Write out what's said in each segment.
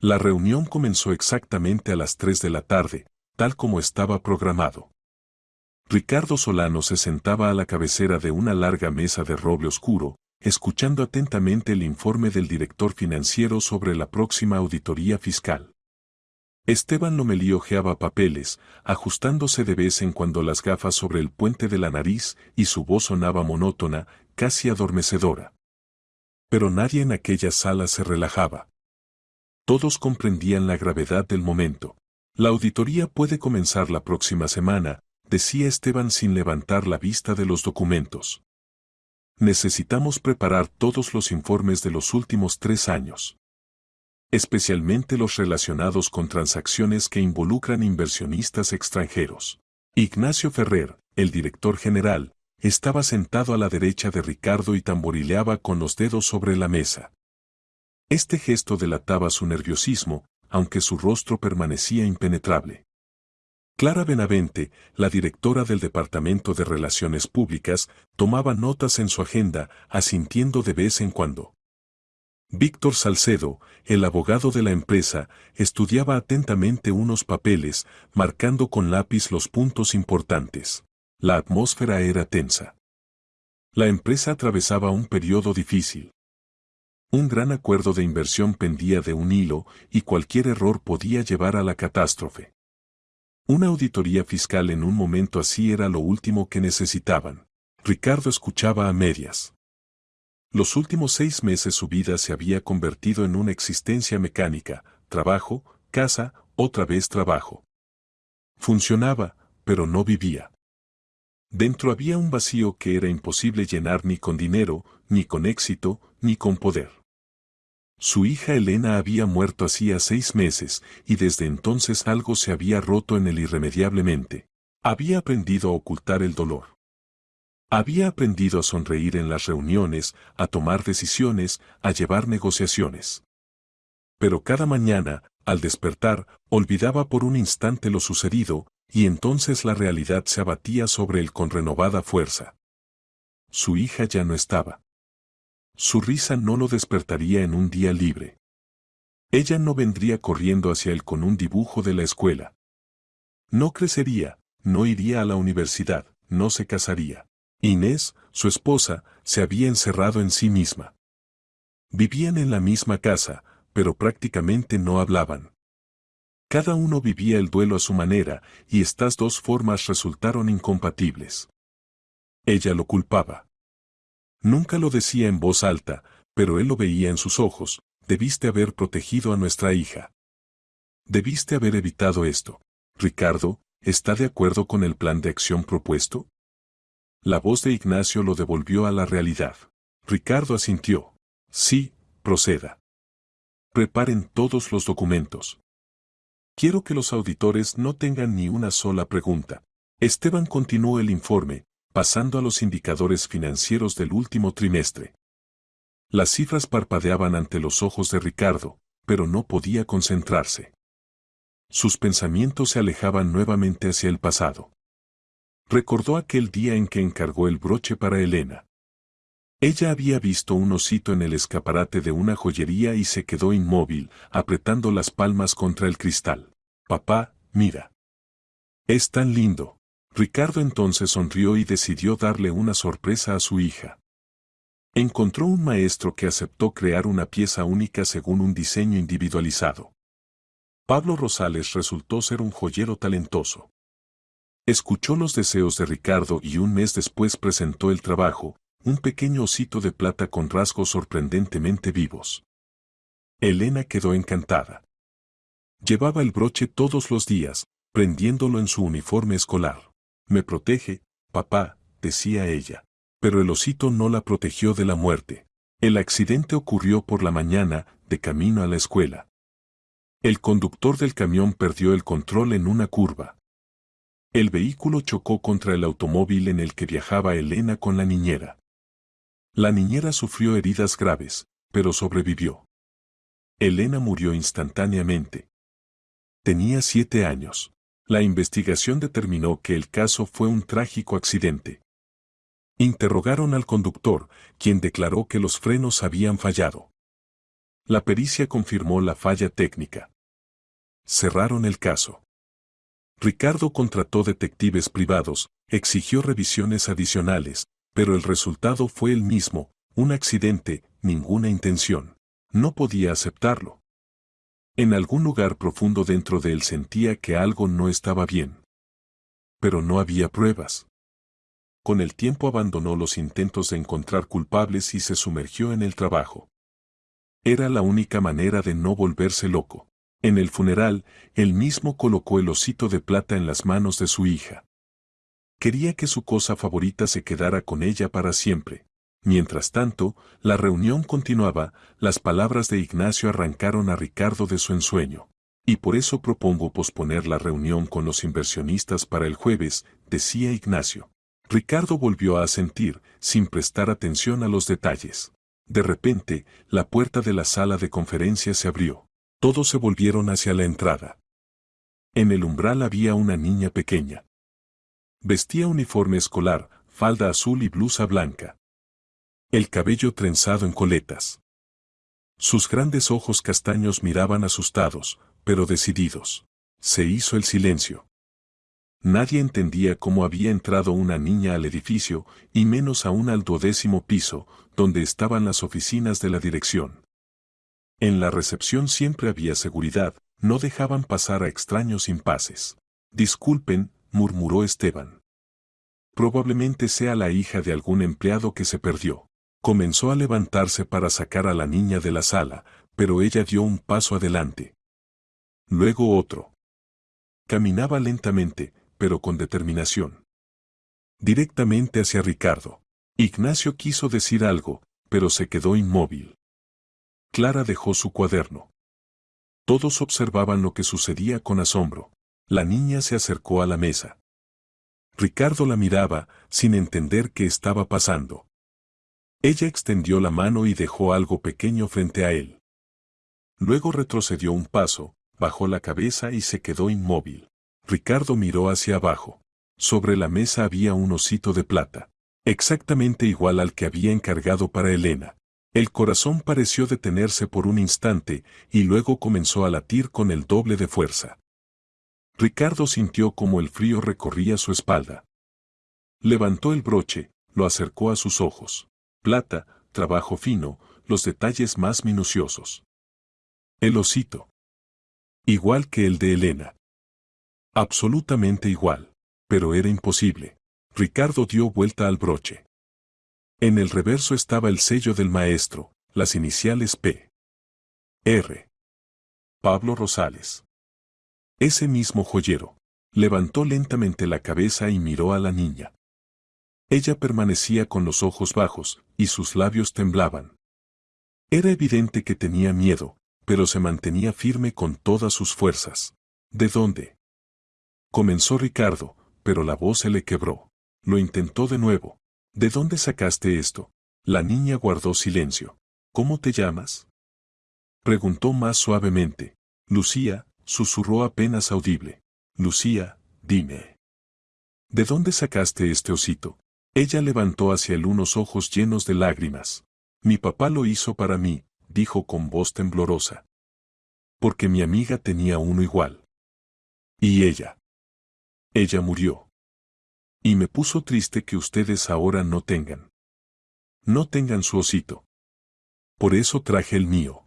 La reunión comenzó exactamente a las 3 de la tarde, tal como estaba programado. Ricardo Solano se sentaba a la cabecera de una larga mesa de roble oscuro, escuchando atentamente el informe del director financiero sobre la próxima auditoría fiscal. Esteban Lomelí hojeaba papeles, ajustándose de vez en cuando las gafas sobre el puente de la nariz, y su voz sonaba monótona, casi adormecedora. Pero nadie en aquella sala se relajaba. Todos comprendían la gravedad del momento. La auditoría puede comenzar la próxima semana, decía Esteban sin levantar la vista de los documentos. Necesitamos preparar todos los informes de los últimos 3 años. Especialmente los relacionados con transacciones que involucran inversionistas extranjeros. Ignacio Ferrer, el director general, estaba sentado a la derecha de Ricardo y tamborileaba con los dedos sobre la mesa. Este gesto delataba su nerviosismo, aunque su rostro permanecía impenetrable. Clara Benavente, la directora del Departamento de Relaciones Públicas, tomaba notas en su agenda, asintiendo de vez en cuando. Víctor Salcedo, el abogado de la empresa, estudiaba atentamente unos papeles, marcando con lápiz los puntos importantes. La atmósfera era tensa. La empresa atravesaba un periodo difícil. Un gran acuerdo de inversión pendía de un hilo, y cualquier error podía llevar a la catástrofe. Una auditoría fiscal en un momento así era lo último que necesitaban. Ricardo escuchaba a medias. Los últimos 6 meses su vida se había convertido en una existencia mecánica: trabajo, casa, otra vez trabajo. Funcionaba, pero no vivía. Dentro había un vacío que era imposible llenar ni con dinero, ni con éxito, ni con poder. Su hija Elena había muerto hacía 6 meses, y desde entonces algo se había roto en él irremediablemente. Había aprendido a ocultar el dolor. Había aprendido a sonreír en las reuniones, a tomar decisiones, a llevar negociaciones. Pero cada mañana, al despertar, olvidaba por un instante lo sucedido, y entonces la realidad se abatía sobre él con renovada fuerza. Su hija ya no estaba. Su risa no lo despertaría en un día libre. Ella no vendría corriendo hacia él con un dibujo de la escuela. No crecería, no iría a la universidad, no se casaría. Inés, su esposa, se había encerrado en sí misma. Vivían en la misma casa, pero prácticamente no hablaban. Cada uno vivía el duelo a su manera, y estas dos formas resultaron incompatibles. Ella lo culpaba. Nunca lo decía en voz alta, pero él lo veía en sus ojos: debiste haber protegido a nuestra hija. Debiste haber evitado esto. Ricardo, ¿está de acuerdo con el plan de acción propuesto? La voz de Ignacio lo devolvió a la realidad. Ricardo asintió. Sí, proceda. Preparen todos los documentos. Quiero que los auditores no tengan ni una sola pregunta. Esteban continuó el informe, pasando a los indicadores financieros del último trimestre. Las cifras parpadeaban ante los ojos de Ricardo, pero no podía concentrarse. Sus pensamientos se alejaban nuevamente hacia el pasado. Recordó aquel día en que encargó el broche para Elena. Ella había visto un osito en el escaparate de una joyería y se quedó inmóvil, apretando las palmas contra el cristal. Papá, mira. Es tan lindo. Ricardo entonces sonrió y decidió darle una sorpresa a su hija. Encontró un maestro que aceptó crear una pieza única según un diseño individualizado. Pablo Rosales resultó ser un joyero talentoso. Escuchó los deseos de Ricardo y un mes después presentó el trabajo: un pequeño osito de plata con rasgos sorprendentemente vivos. Elena quedó encantada. Llevaba el broche todos los días, prendiéndolo en su uniforme escolar. Me protege, papá, decía ella. Pero el osito no la protegió de la muerte. El accidente ocurrió por la mañana, de camino a la escuela. El conductor del camión perdió el control en una curva. El vehículo chocó contra el automóvil en el que viajaba Elena con la niñera. La niñera sufrió heridas graves, pero sobrevivió. Elena murió instantáneamente. Tenía 7 años. La investigación determinó que el caso fue un trágico accidente. Interrogaron al conductor, quien declaró que los frenos habían fallado. La pericia confirmó la falla técnica. Cerraron el caso. Ricardo contrató detectives privados, exigió revisiones adicionales, pero el resultado fue el mismo, un accidente, ninguna intención. No podía aceptarlo. En algún lugar profundo dentro de él sentía que algo no estaba bien. Pero no había pruebas. Con el tiempo abandonó los intentos de encontrar culpables y se sumergió en el trabajo. Era la única manera de no volverse loco. En el funeral, él mismo colocó el osito de plata en las manos de su hija. Quería que su cosa favorita se quedara con ella para siempre. Mientras tanto, la reunión continuaba, las palabras de Ignacio arrancaron a Ricardo de su ensueño. Y por eso propongo posponer la reunión con los inversionistas para el jueves, decía Ignacio. Ricardo volvió a asentir, sin prestar atención a los detalles. De repente, la puerta de la sala de conferencias se abrió. Todos se volvieron hacia la entrada. En el umbral había una niña pequeña. Vestía uniforme escolar, falda azul y blusa blanca. El cabello trenzado en coletas. Sus grandes ojos castaños miraban asustados, pero decididos. Se hizo el silencio. Nadie entendía cómo había entrado una niña al edificio, y menos aún al 12º piso, donde estaban las oficinas de la dirección. En la recepción siempre había seguridad, no dejaban pasar a extraños impases. Disculpen, murmuró Esteban. Probablemente sea la hija de algún empleado que se perdió. Comenzó a levantarse para sacar a la niña de la sala, pero ella dio un paso adelante. Luego otro. Caminaba lentamente, pero con determinación. Directamente hacia Ricardo. Ignacio quiso decir algo, pero se quedó inmóvil. Clara dejó su cuaderno. Todos observaban lo que sucedía con asombro. La niña se acercó a la mesa. Ricardo la miraba, sin entender qué estaba pasando. Ella extendió la mano y dejó algo pequeño frente a él. Luego retrocedió un paso, bajó la cabeza y se quedó inmóvil. Ricardo miró hacia abajo. Sobre la mesa había un osito de plata, exactamente igual al que había encargado para Elena. El corazón pareció detenerse por un instante y luego comenzó a latir con el doble de fuerza. Ricardo sintió como el frío recorría su espalda. Levantó el broche, lo acercó a sus ojos. Plata, trabajo fino, los detalles más minuciosos. El osito. Igual que el de Elena. Absolutamente igual. Pero era imposible. Ricardo dio vuelta al broche. En el reverso estaba el sello del maestro, las iniciales P. R. Pablo Rosales. Ese mismo joyero. Levantó lentamente la cabeza y miró a la niña. Ella permanecía con los ojos bajos, y sus labios temblaban. Era evidente que tenía miedo, pero se mantenía firme con todas sus fuerzas. ¿De dónde? Comenzó Ricardo, pero la voz se le quebró. Lo intentó de nuevo. ¿De dónde sacaste esto? La niña guardó silencio. ¿Cómo te llamas? Preguntó más suavemente. Lucía, susurró apenas audible. Lucía, dime. ¿De dónde sacaste este osito? Ella levantó hacia él unos ojos llenos de lágrimas. Mi papá lo hizo para mí, dijo con voz temblorosa. Porque mi amiga tenía uno igual. ¿Y ella? Ella murió. Y me puso triste que ustedes ahora no tengan. No tengan su osito. Por eso traje el mío.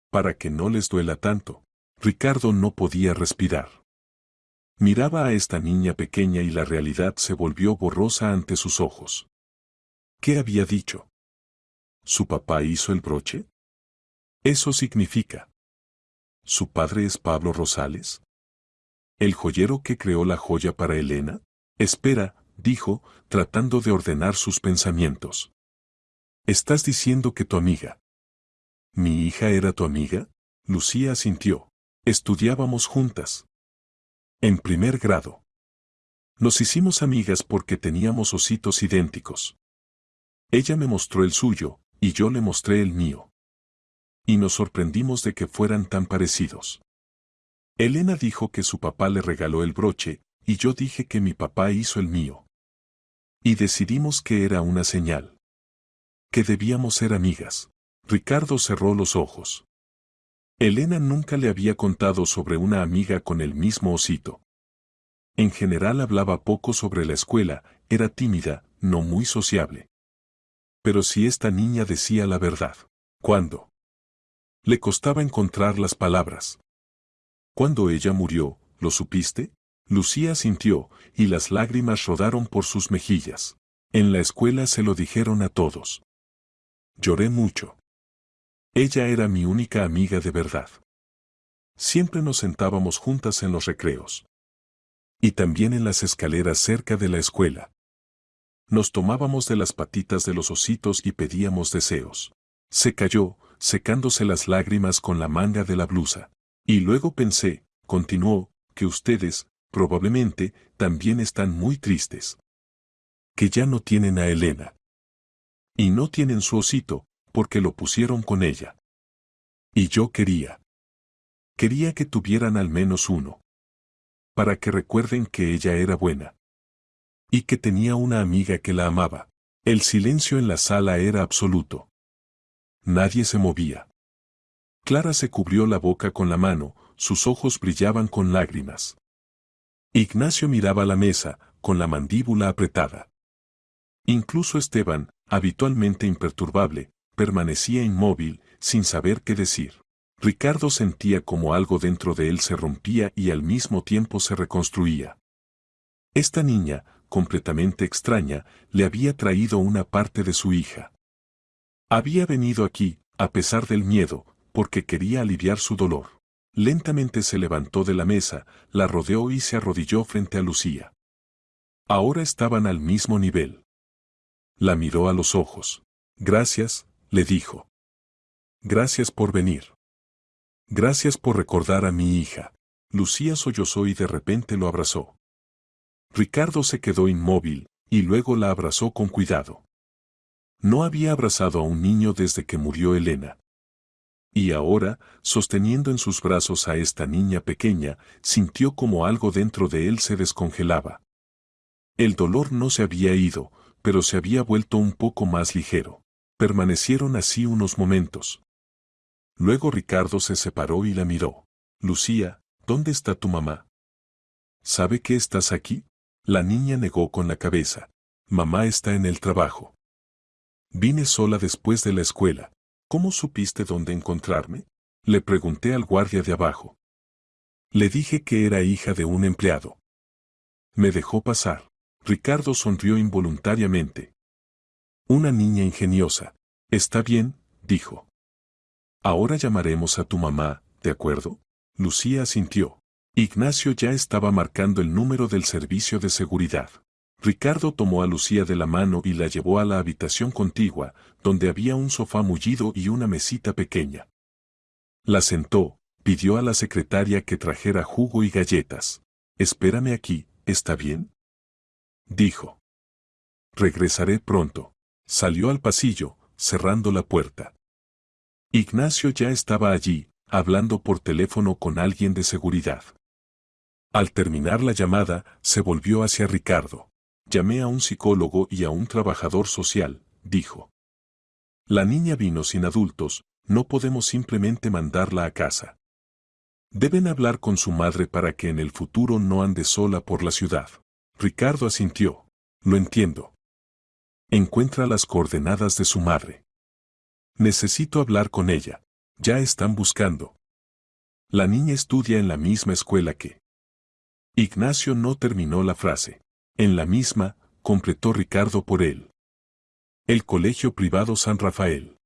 Para que no les duela tanto. Ricardo no podía respirar. Miraba a esta niña pequeña y la realidad se volvió borrosa ante sus ojos. ¿Qué había dicho? ¿Su papá hizo el broche? Eso significa. ¿Su padre es Pablo Rosales? ¿El joyero que creó la joya para Elena? Espera, dijo, tratando de ordenar sus pensamientos. ¿Estás diciendo que tu amiga? ¿Mi hija era tu amiga? Lucía asintió. Estudiábamos juntas. En primer grado. Nos hicimos amigas porque teníamos ositos idénticos. Ella me mostró el suyo, y yo le mostré el mío. Y nos sorprendimos de que fueran tan parecidos. Elena dijo que su papá le regaló el broche, y yo dije que mi papá hizo el mío. Y decidimos que era una señal. Que debíamos ser amigas. Ricardo cerró los ojos. Elena nunca le había contado sobre una amiga con el mismo osito. En general hablaba poco sobre la escuela, era tímida, no muy sociable. Pero si esta niña decía la verdad. ¿Cuándo? Le costaba encontrar las palabras. Cuando ella murió, ¿lo supiste? Lucía sintió, y las lágrimas rodaron por sus mejillas. En la escuela se lo dijeron a todos. Lloré mucho. Ella era mi única amiga de verdad. Siempre nos sentábamos juntas en los recreos. Y también en las escaleras cerca de la escuela. Nos tomábamos de las patitas de los ositos y pedíamos deseos. Se calló, secándose las lágrimas con la manga de la blusa. Y luego pensé, continuó, que ustedes, probablemente, también están muy tristes. Que ya no tienen a Elena. Y no tienen su osito, porque lo pusieron con ella. Y yo quería. Quería que tuvieran al menos uno. Para que recuerden que ella era buena. Y que tenía una amiga que la amaba. El silencio en la sala era absoluto. Nadie se movía. Clara se cubrió la boca con la mano, sus ojos brillaban con lágrimas. Ignacio miraba la mesa, con la mandíbula apretada. Incluso Esteban, habitualmente imperturbable, permanecía inmóvil, sin saber qué decir. Ricardo sentía como algo dentro de él se rompía y al mismo tiempo se reconstruía. Esta niña, completamente extraña, le había traído una parte de su hija. Había venido aquí, a pesar del miedo, porque quería aliviar su dolor. Lentamente se levantó de la mesa, la rodeó y se arrodilló frente a Lucía. Ahora estaban al mismo nivel. La miró a los ojos. Gracias, le dijo. Gracias por venir. Gracias por recordar a mi hija. Lucía sollozó y de repente lo abrazó. Ricardo se quedó inmóvil, y luego la abrazó con cuidado. No había abrazado a un niño desde que murió Elena. Y ahora, sosteniendo en sus brazos a esta niña pequeña, sintió como algo dentro de él se descongelaba. El dolor no se había ido, pero se había vuelto un poco más ligero. Permanecieron así unos momentos. Luego Ricardo se separó y la miró. Lucía, ¿dónde está tu mamá? ¿Sabe que estás aquí? La niña negó con la cabeza. Mamá está en el trabajo. Vine sola después de la escuela. ¿Cómo supiste dónde encontrarme? Le pregunté al guardia de abajo. Le dije que era hija de un empleado. Me dejó pasar. Ricardo sonrió involuntariamente. Una niña ingeniosa. Está bien, dijo. Ahora llamaremos a tu mamá, ¿de acuerdo? Lucía asintió. Ignacio ya estaba marcando el número del servicio de seguridad. Ricardo tomó a Lucía de la mano y la llevó a la habitación contigua, donde había un sofá mullido y una mesita pequeña. La sentó, pidió a la secretaria que trajera jugo y galletas. Espérame aquí, ¿está bien? Dijo. Regresaré pronto. Salió al pasillo, cerrando la puerta. Ignacio ya estaba allí, hablando por teléfono con alguien de seguridad. Al terminar la llamada, se volvió hacia Ricardo. Llamé a un psicólogo y a un trabajador social, dijo. La niña vino sin adultos, no podemos simplemente mandarla a casa. Deben hablar con su madre para que en el futuro no ande sola por la ciudad. Ricardo asintió. Lo entiendo. Encuentra las coordenadas de su madre. Necesito hablar con ella. Ya están buscando. La niña estudia en la misma escuela que... Ignacio no terminó la frase. En la misma, completó Ricardo por él. El Colegio Privado San Rafael.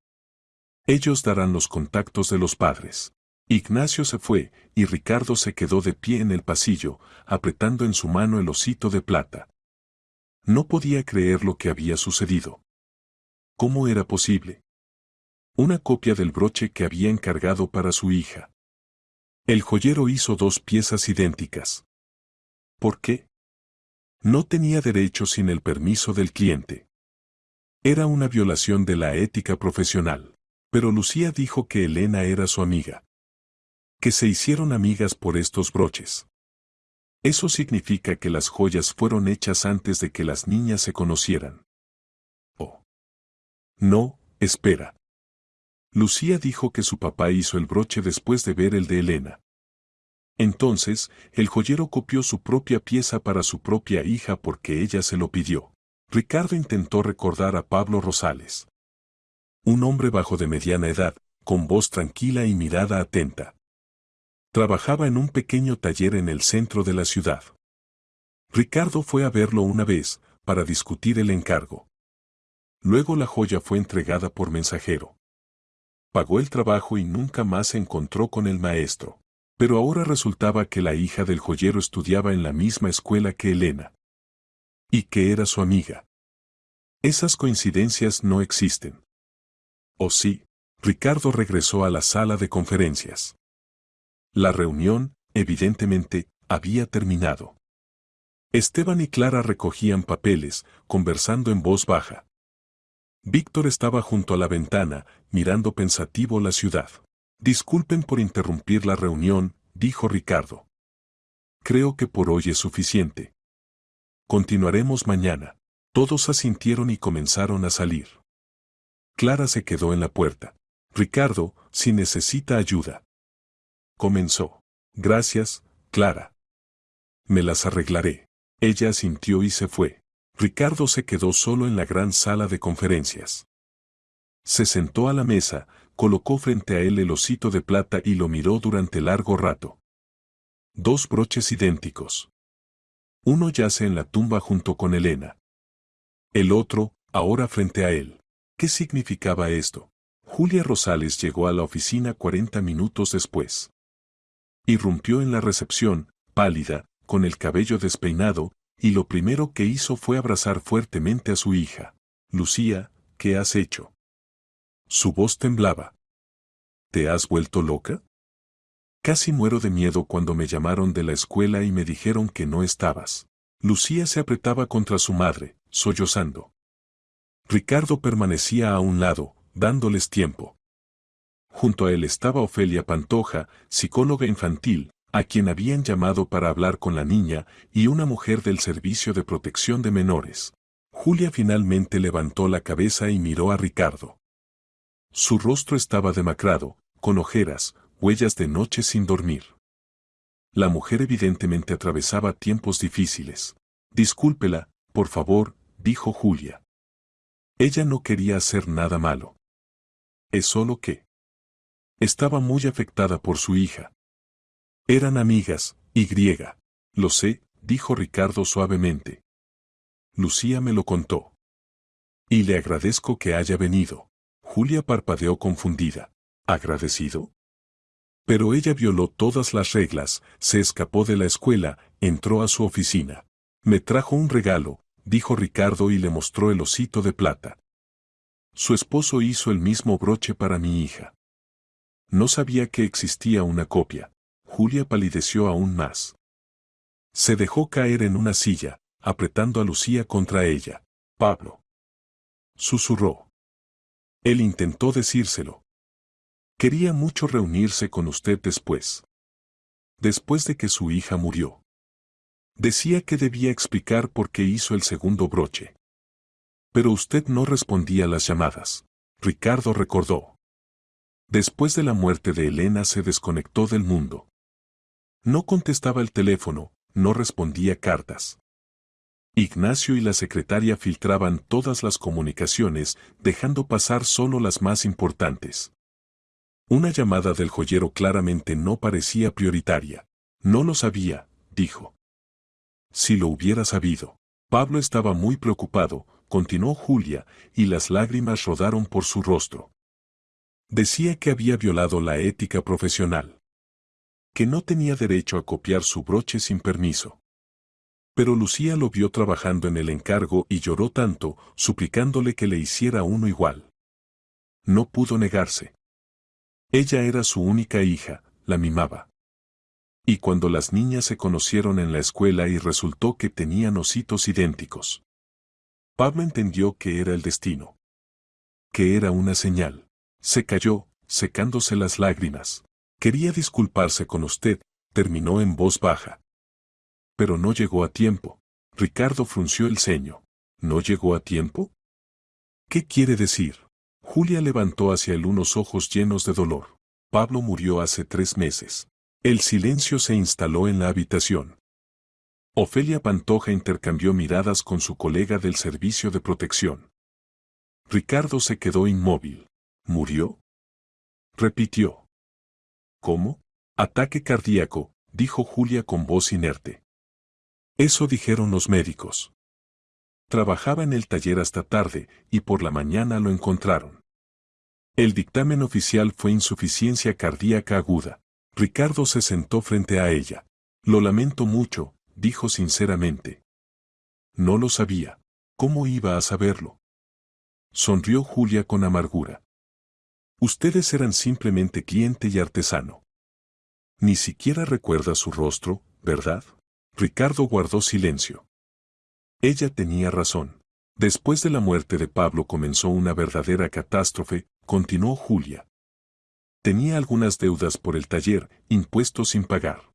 Ellos darán los contactos de los padres. Ignacio se fue, y Ricardo se quedó de pie en el pasillo, apretando en su mano el osito de plata. No podía creer lo que había sucedido. ¿Cómo era posible? Una copia del broche que había encargado para su hija. El joyero hizo 2 piezas idénticas. ¿Por qué? No tenía derecho sin el permiso del cliente. Era una violación de la ética profesional. Pero Lucía dijo que Elena era su amiga. Que se hicieron amigas por estos broches. Eso significa que las joyas fueron hechas antes de que las niñas se conocieran. Oh. No, espera. Lucía dijo que su papá hizo el broche después de ver el de Elena. Entonces, el joyero copió su propia pieza para su propia hija porque ella se lo pidió. Ricardo intentó recordar a Pablo Rosales. Un hombre bajo de mediana edad, con voz tranquila y mirada atenta. Trabajaba en un pequeño taller en el centro de la ciudad. Ricardo fue a verlo una vez, para discutir el encargo. Luego la joya fue entregada por mensajero. Pagó el trabajo y nunca más se encontró con el maestro. Pero ahora resultaba que la hija del joyero estudiaba en la misma escuela que Elena. Y que era su amiga. Esas coincidencias no existen. ¿O sí? Ricardo regresó a la sala de conferencias. La reunión, evidentemente, había terminado. Esteban y Clara recogían papeles, conversando en voz baja. Víctor estaba junto a la ventana, mirando pensativo la ciudad. Disculpen por interrumpir la reunión, dijo Ricardo. Creo que por hoy es suficiente. Continuaremos mañana. Todos asintieron y comenzaron a salir. Clara se quedó en la puerta. Ricardo, si necesita ayuda. Comenzó. Gracias, Clara. Me las arreglaré. Ella asintió y se fue. Ricardo se quedó solo en la gran sala de conferencias. Se sentó a la mesa, colocó frente a él el osito de plata y lo miró durante largo rato. Dos broches idénticos. Uno yace en la tumba junto con Elena. El otro, ahora frente a él. ¿Qué significaba esto? Julia Rosales llegó a la oficina 40 minutos después. Irrumpió en la recepción, pálida, con el cabello despeinado, y lo primero que hizo fue abrazar fuertemente a su hija. Lucía, ¿qué has hecho? Su voz temblaba. ¿Te has vuelto loca? Casi muero de miedo cuando me llamaron de la escuela y me dijeron que no estabas. Lucía se apretaba contra su madre, sollozando. Ricardo permanecía a un lado, dándoles tiempo. Junto a él estaba Ofelia Pantoja, psicóloga infantil, a quien habían llamado para hablar con la niña, y una mujer del Servicio de Protección de Menores. Julia finalmente levantó la cabeza y miró a Ricardo. Su rostro estaba demacrado, con ojeras, huellas de noche sin dormir. La mujer evidentemente atravesaba tiempos difíciles. Discúlpela, por favor, dijo Julia. Ella no quería hacer nada malo. Es solo que estaba muy afectada por su hija. Eran amigas, y. Lo sé, dijo Ricardo suavemente. Lucía me lo contó. Y le agradezco que haya venido. Julia parpadeó confundida. ¿Agradecido? Pero ella violó todas las reglas, se escapó de la escuela, entró a su oficina. Me trajo un regalo, dijo Ricardo y le mostró el osito de plata. Su esposo hizo el mismo broche para mi hija. No sabía que existía una copia. Julia palideció aún más. Se dejó caer en una silla, apretando a Lucía contra ella. Pablo. Susurró. Él intentó decírselo. Quería mucho reunirse con usted después. Después de que su hija murió. Decía que debía explicar por qué hizo el segundo broche. Pero usted no respondía a las llamadas. Ricardo recordó. Después de la muerte de Elena se desconectó del mundo. No contestaba el teléfono, no respondía cartas. Ignacio y la secretaria filtraban todas las comunicaciones, dejando pasar solo las más importantes. Una llamada del joyero claramente no parecía prioritaria. No lo sabía, dijo. Si lo hubiera sabido. Pablo estaba muy preocupado, continuó Julia, y las lágrimas rodaron por su rostro. Decía que había violado la ética profesional. Que no tenía derecho a copiar su broche sin permiso. Pero Lucía lo vio trabajando en el encargo y lloró tanto, suplicándole que le hiciera uno igual. No pudo negarse. Ella era su única hija, la mimaba. Y cuando las niñas se conocieron en la escuela y resultó que tenían ositos idénticos. Pablo entendió que era el destino. Que era una señal. Se calló, secándose las lágrimas. Quería disculparse con usted, terminó en voz baja. Pero no llegó a tiempo. Ricardo frunció el ceño. ¿No llegó a tiempo? ¿Qué quiere decir? Julia levantó hacia él unos ojos llenos de dolor. Pablo murió hace 3 meses. El silencio se instaló en la habitación. Ofelia Pantoja intercambió miradas con su colega del servicio de protección. Ricardo se quedó inmóvil. ¿Murió?, repitió. ¿Cómo? Ataque cardíaco, dijo Julia con voz inerte. Eso dijeron los médicos. Trabajaba en el taller hasta tarde y por la mañana lo encontraron. El dictamen oficial fue insuficiencia cardíaca aguda. Ricardo se sentó frente a ella. Lo lamento mucho, dijo sinceramente. No lo sabía. ¿Cómo iba a saberlo? Sonrió Julia con amargura. Ustedes eran simplemente cliente y artesano. Ni siquiera recuerda su rostro, ¿verdad? Ricardo guardó silencio. Ella tenía razón. Después de la muerte de Pablo comenzó una verdadera catástrofe, continuó Julia. Tenía algunas deudas por el taller, impuestos sin pagar.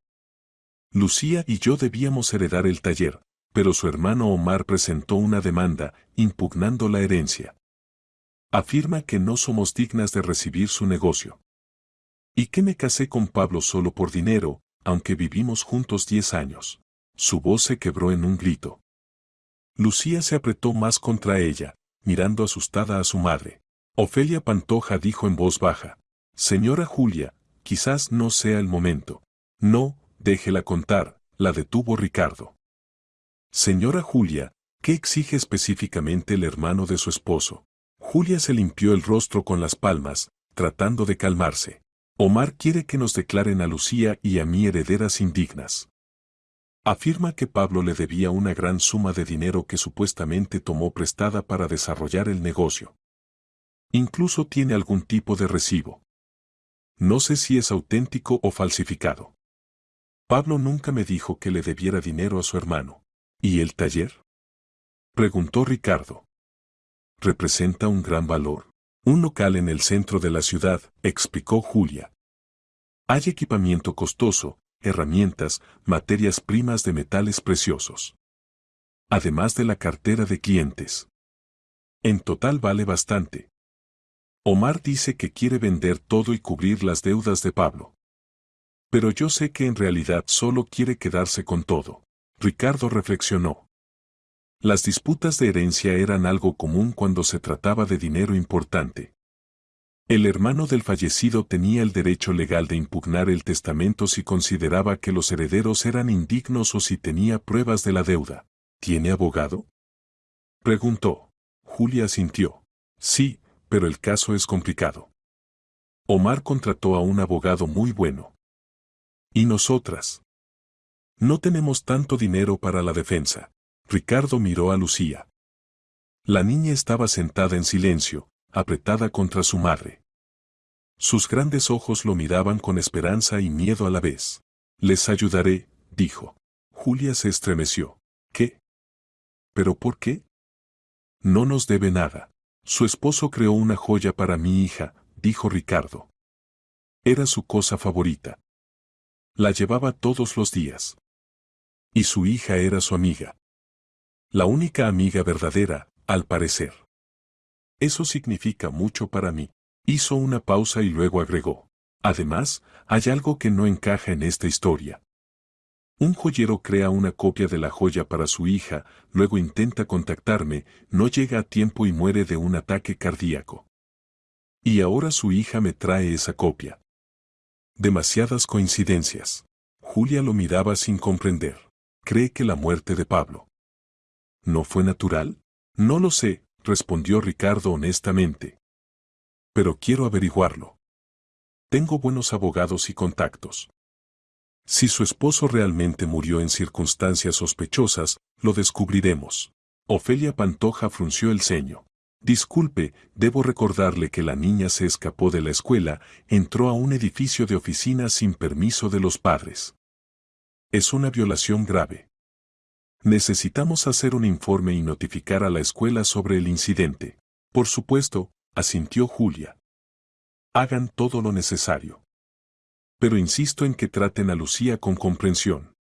Lucía y yo debíamos heredar el taller, pero su hermano Omar presentó una demanda, impugnando la herencia. Afirma que no somos dignas de recibir su negocio. Y que me casé con Pablo solo por dinero, aunque vivimos juntos 10 años. Su voz se quebró en un grito. Lucía se apretó más contra ella, mirando asustada a su madre. Ofelia Pantoja dijo en voz baja: Señora Julia, quizás no sea el momento. No, déjela contar, la detuvo Ricardo. Señora Julia, ¿qué exige específicamente el hermano de su esposo? Julia se limpió el rostro con las palmas, tratando de calmarse. Omar quiere que nos declaren a Lucía y a mí herederas indignas. Afirma que Pablo le debía una gran suma de dinero que supuestamente tomó prestada para desarrollar el negocio. Incluso tiene algún tipo de recibo. No sé si es auténtico o falsificado. Pablo nunca me dijo que le debiera dinero a su hermano. ¿Y el taller?, preguntó Ricardo. Representa un gran valor. Un local en el centro de la ciudad, explicó Julia. Hay equipamiento costoso, herramientas, materias primas de metales preciosos. Además de la cartera de clientes. En total vale bastante. Omar dice que quiere vender todo y cubrir las deudas de Pablo. Pero yo sé que en realidad solo quiere quedarse con todo. Ricardo reflexionó. Las disputas de herencia eran algo común cuando se trataba de dinero importante. El hermano del fallecido tenía el derecho legal de impugnar el testamento si consideraba que los herederos eran indignos o si tenía pruebas de la deuda. ¿Tiene abogado?, preguntó. Julia asintió. Sí, pero el caso es complicado. Omar contrató a un abogado muy bueno. ¿Y nosotras? No tenemos tanto dinero para la defensa. Ricardo miró a Lucía. La niña estaba sentada en silencio, apretada contra su madre. Sus grandes ojos lo miraban con esperanza y miedo a la vez. Les ayudaré, dijo. Julia se estremeció. ¿Qué? ¿Pero por qué? No nos debe nada. Su esposo creó una joya para mi hija, dijo Ricardo. Era su cosa favorita. La llevaba todos los días. Y su hija era su amiga. La única amiga verdadera, al parecer. Eso significa mucho para mí. Hizo una pausa y luego agregó. Además, hay algo que no encaja en esta historia. Un joyero crea una copia de la joya para su hija, luego intenta contactarme, no llega a tiempo y muere de un ataque cardíaco. Y ahora su hija me trae esa copia. Demasiadas coincidencias. Julia lo miraba sin comprender. ¿Cree que la muerte de Pablo no fue natural? No lo sé, respondió Ricardo honestamente. Pero quiero averiguarlo. Tengo buenos abogados y contactos. Si su esposo realmente murió en circunstancias sospechosas, lo descubriremos. Ofelia Pantoja frunció el ceño. Disculpe, debo recordarle que la niña se escapó de la escuela, entró a un edificio de oficinas sin permiso de los padres. Es una violación grave. Necesitamos hacer un informe y notificar a la escuela sobre el incidente. Por supuesto, asintió Julia. Hagan todo lo necesario. Pero insisto en que traten a Lucía con comprensión.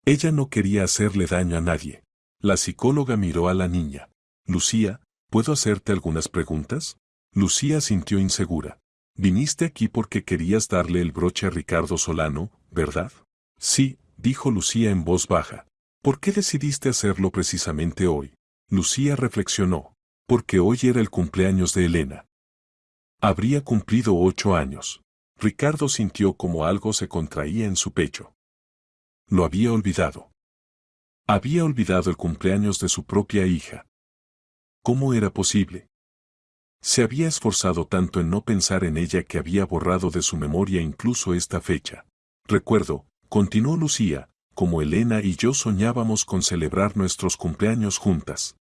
Ella no quería hacerle daño a nadie. La psicóloga miró a la niña. Lucía, ¿puedo hacerte algunas preguntas? Lucía sintió insegura. Viniste aquí porque querías darle el broche a Ricardo Solano, ¿verdad? Sí, dijo Lucía en voz baja. ¿Por qué decidiste hacerlo precisamente hoy? Lucía reflexionó. Porque hoy era el cumpleaños de Elena. Habría cumplido 8 años. Ricardo sintió como algo se contraía en su pecho. Lo había olvidado. Había olvidado el cumpleaños de su propia hija. ¿Cómo era posible? Se había esforzado tanto en no pensar en ella que había borrado de su memoria incluso esta fecha. Recuerdo, continuó Lucía, como Elena y yo soñábamos con celebrar nuestros cumpleaños juntas.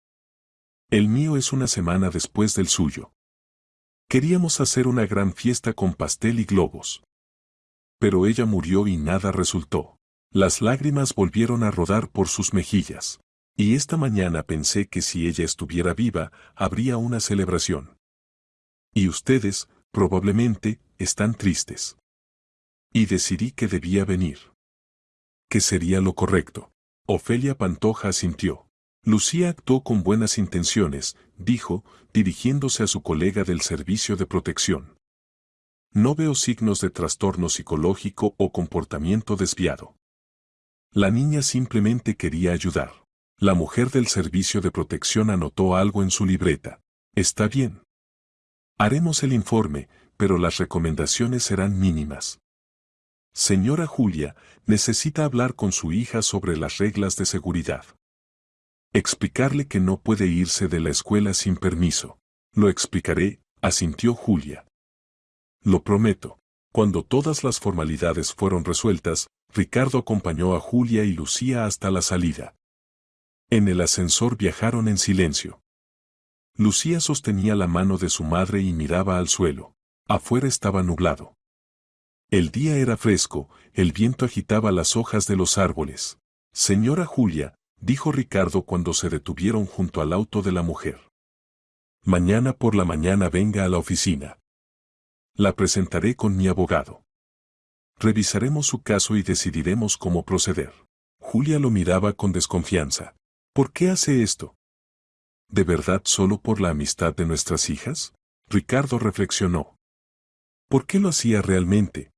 El mío es una semana después del suyo. Queríamos hacer una gran fiesta con pastel y globos. Pero ella murió y nada resultó. Las lágrimas volvieron a rodar por sus mejillas. Y esta mañana pensé que si ella estuviera viva, habría una celebración. Y ustedes, probablemente, están tristes. Y decidí que debía venir. Que sería lo correcto. Ofelia Pantoja asintió. Lucía actuó con buenas intenciones, dijo, dirigiéndose a su colega del servicio de protección. No veo signos de trastorno psicológico o comportamiento desviado. La niña simplemente quería ayudar. La mujer del servicio de protección anotó algo en su libreta. Está bien. Haremos el informe, pero las recomendaciones serán mínimas. Señora Julia, necesita hablar con su hija sobre las reglas de seguridad. Explicarle que no puede irse de la escuela sin permiso. Lo explicaré, asintió Julia. Lo prometo. Cuando todas las formalidades fueron resueltas, Ricardo acompañó a Julia y Lucía hasta la salida. En el ascensor viajaron en silencio. Lucía sostenía la mano de su madre y miraba al suelo. Afuera estaba nublado. El día era fresco, el viento agitaba las hojas de los árboles. Señora Julia, dijo Ricardo cuando se detuvieron junto al auto de la mujer. Mañana por la mañana venga a la oficina. La presentaré con mi abogado. Revisaremos su caso y decidiremos cómo proceder. Julia lo miraba con desconfianza. ¿Por qué hace esto? ¿De verdad solo por la amistad de nuestras hijas? Ricardo reflexionó. ¿Por qué lo hacía realmente?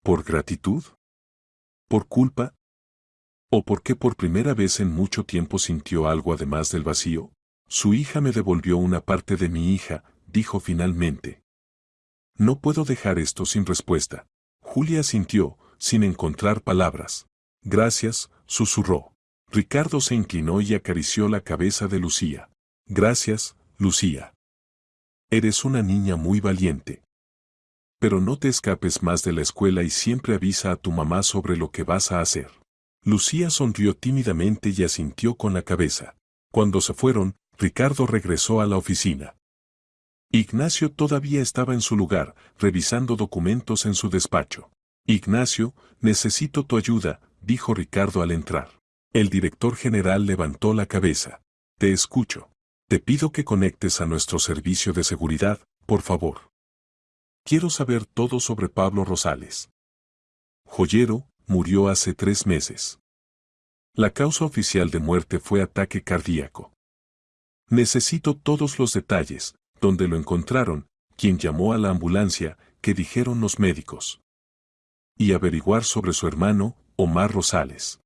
¿Por gratitud? ¿Por culpa? ¿O porque por primera vez en mucho tiempo sintió algo además del vacío? Su hija me devolvió una parte de mi hija, dijo finalmente. No puedo dejar esto sin respuesta. Julia asintió, sin encontrar palabras. Gracias, susurró. Ricardo se inclinó y acarició la cabeza de Lucía. Gracias, Lucía. Eres una niña muy valiente. Pero no te escapes más de la escuela y siempre avisa a tu mamá sobre lo que vas a hacer. Lucía sonrió tímidamente y asintió con la cabeza. Cuando se fueron, Ricardo regresó a la oficina. Ignacio todavía estaba en su lugar, revisando documentos en su despacho. Ignacio, necesito tu ayuda, dijo Ricardo al entrar. El director general levantó la cabeza. Te escucho. Te pido que conectes a nuestro servicio de seguridad, por favor. Quiero saber todo sobre Pablo Rosales. Joyero, murió hace 3 meses. La causa oficial de muerte fue ataque cardíaco. Necesito todos los detalles, dónde lo encontraron, quién llamó a la ambulancia, qué dijeron los médicos. Y averiguar sobre su hermano, Omar Rosales.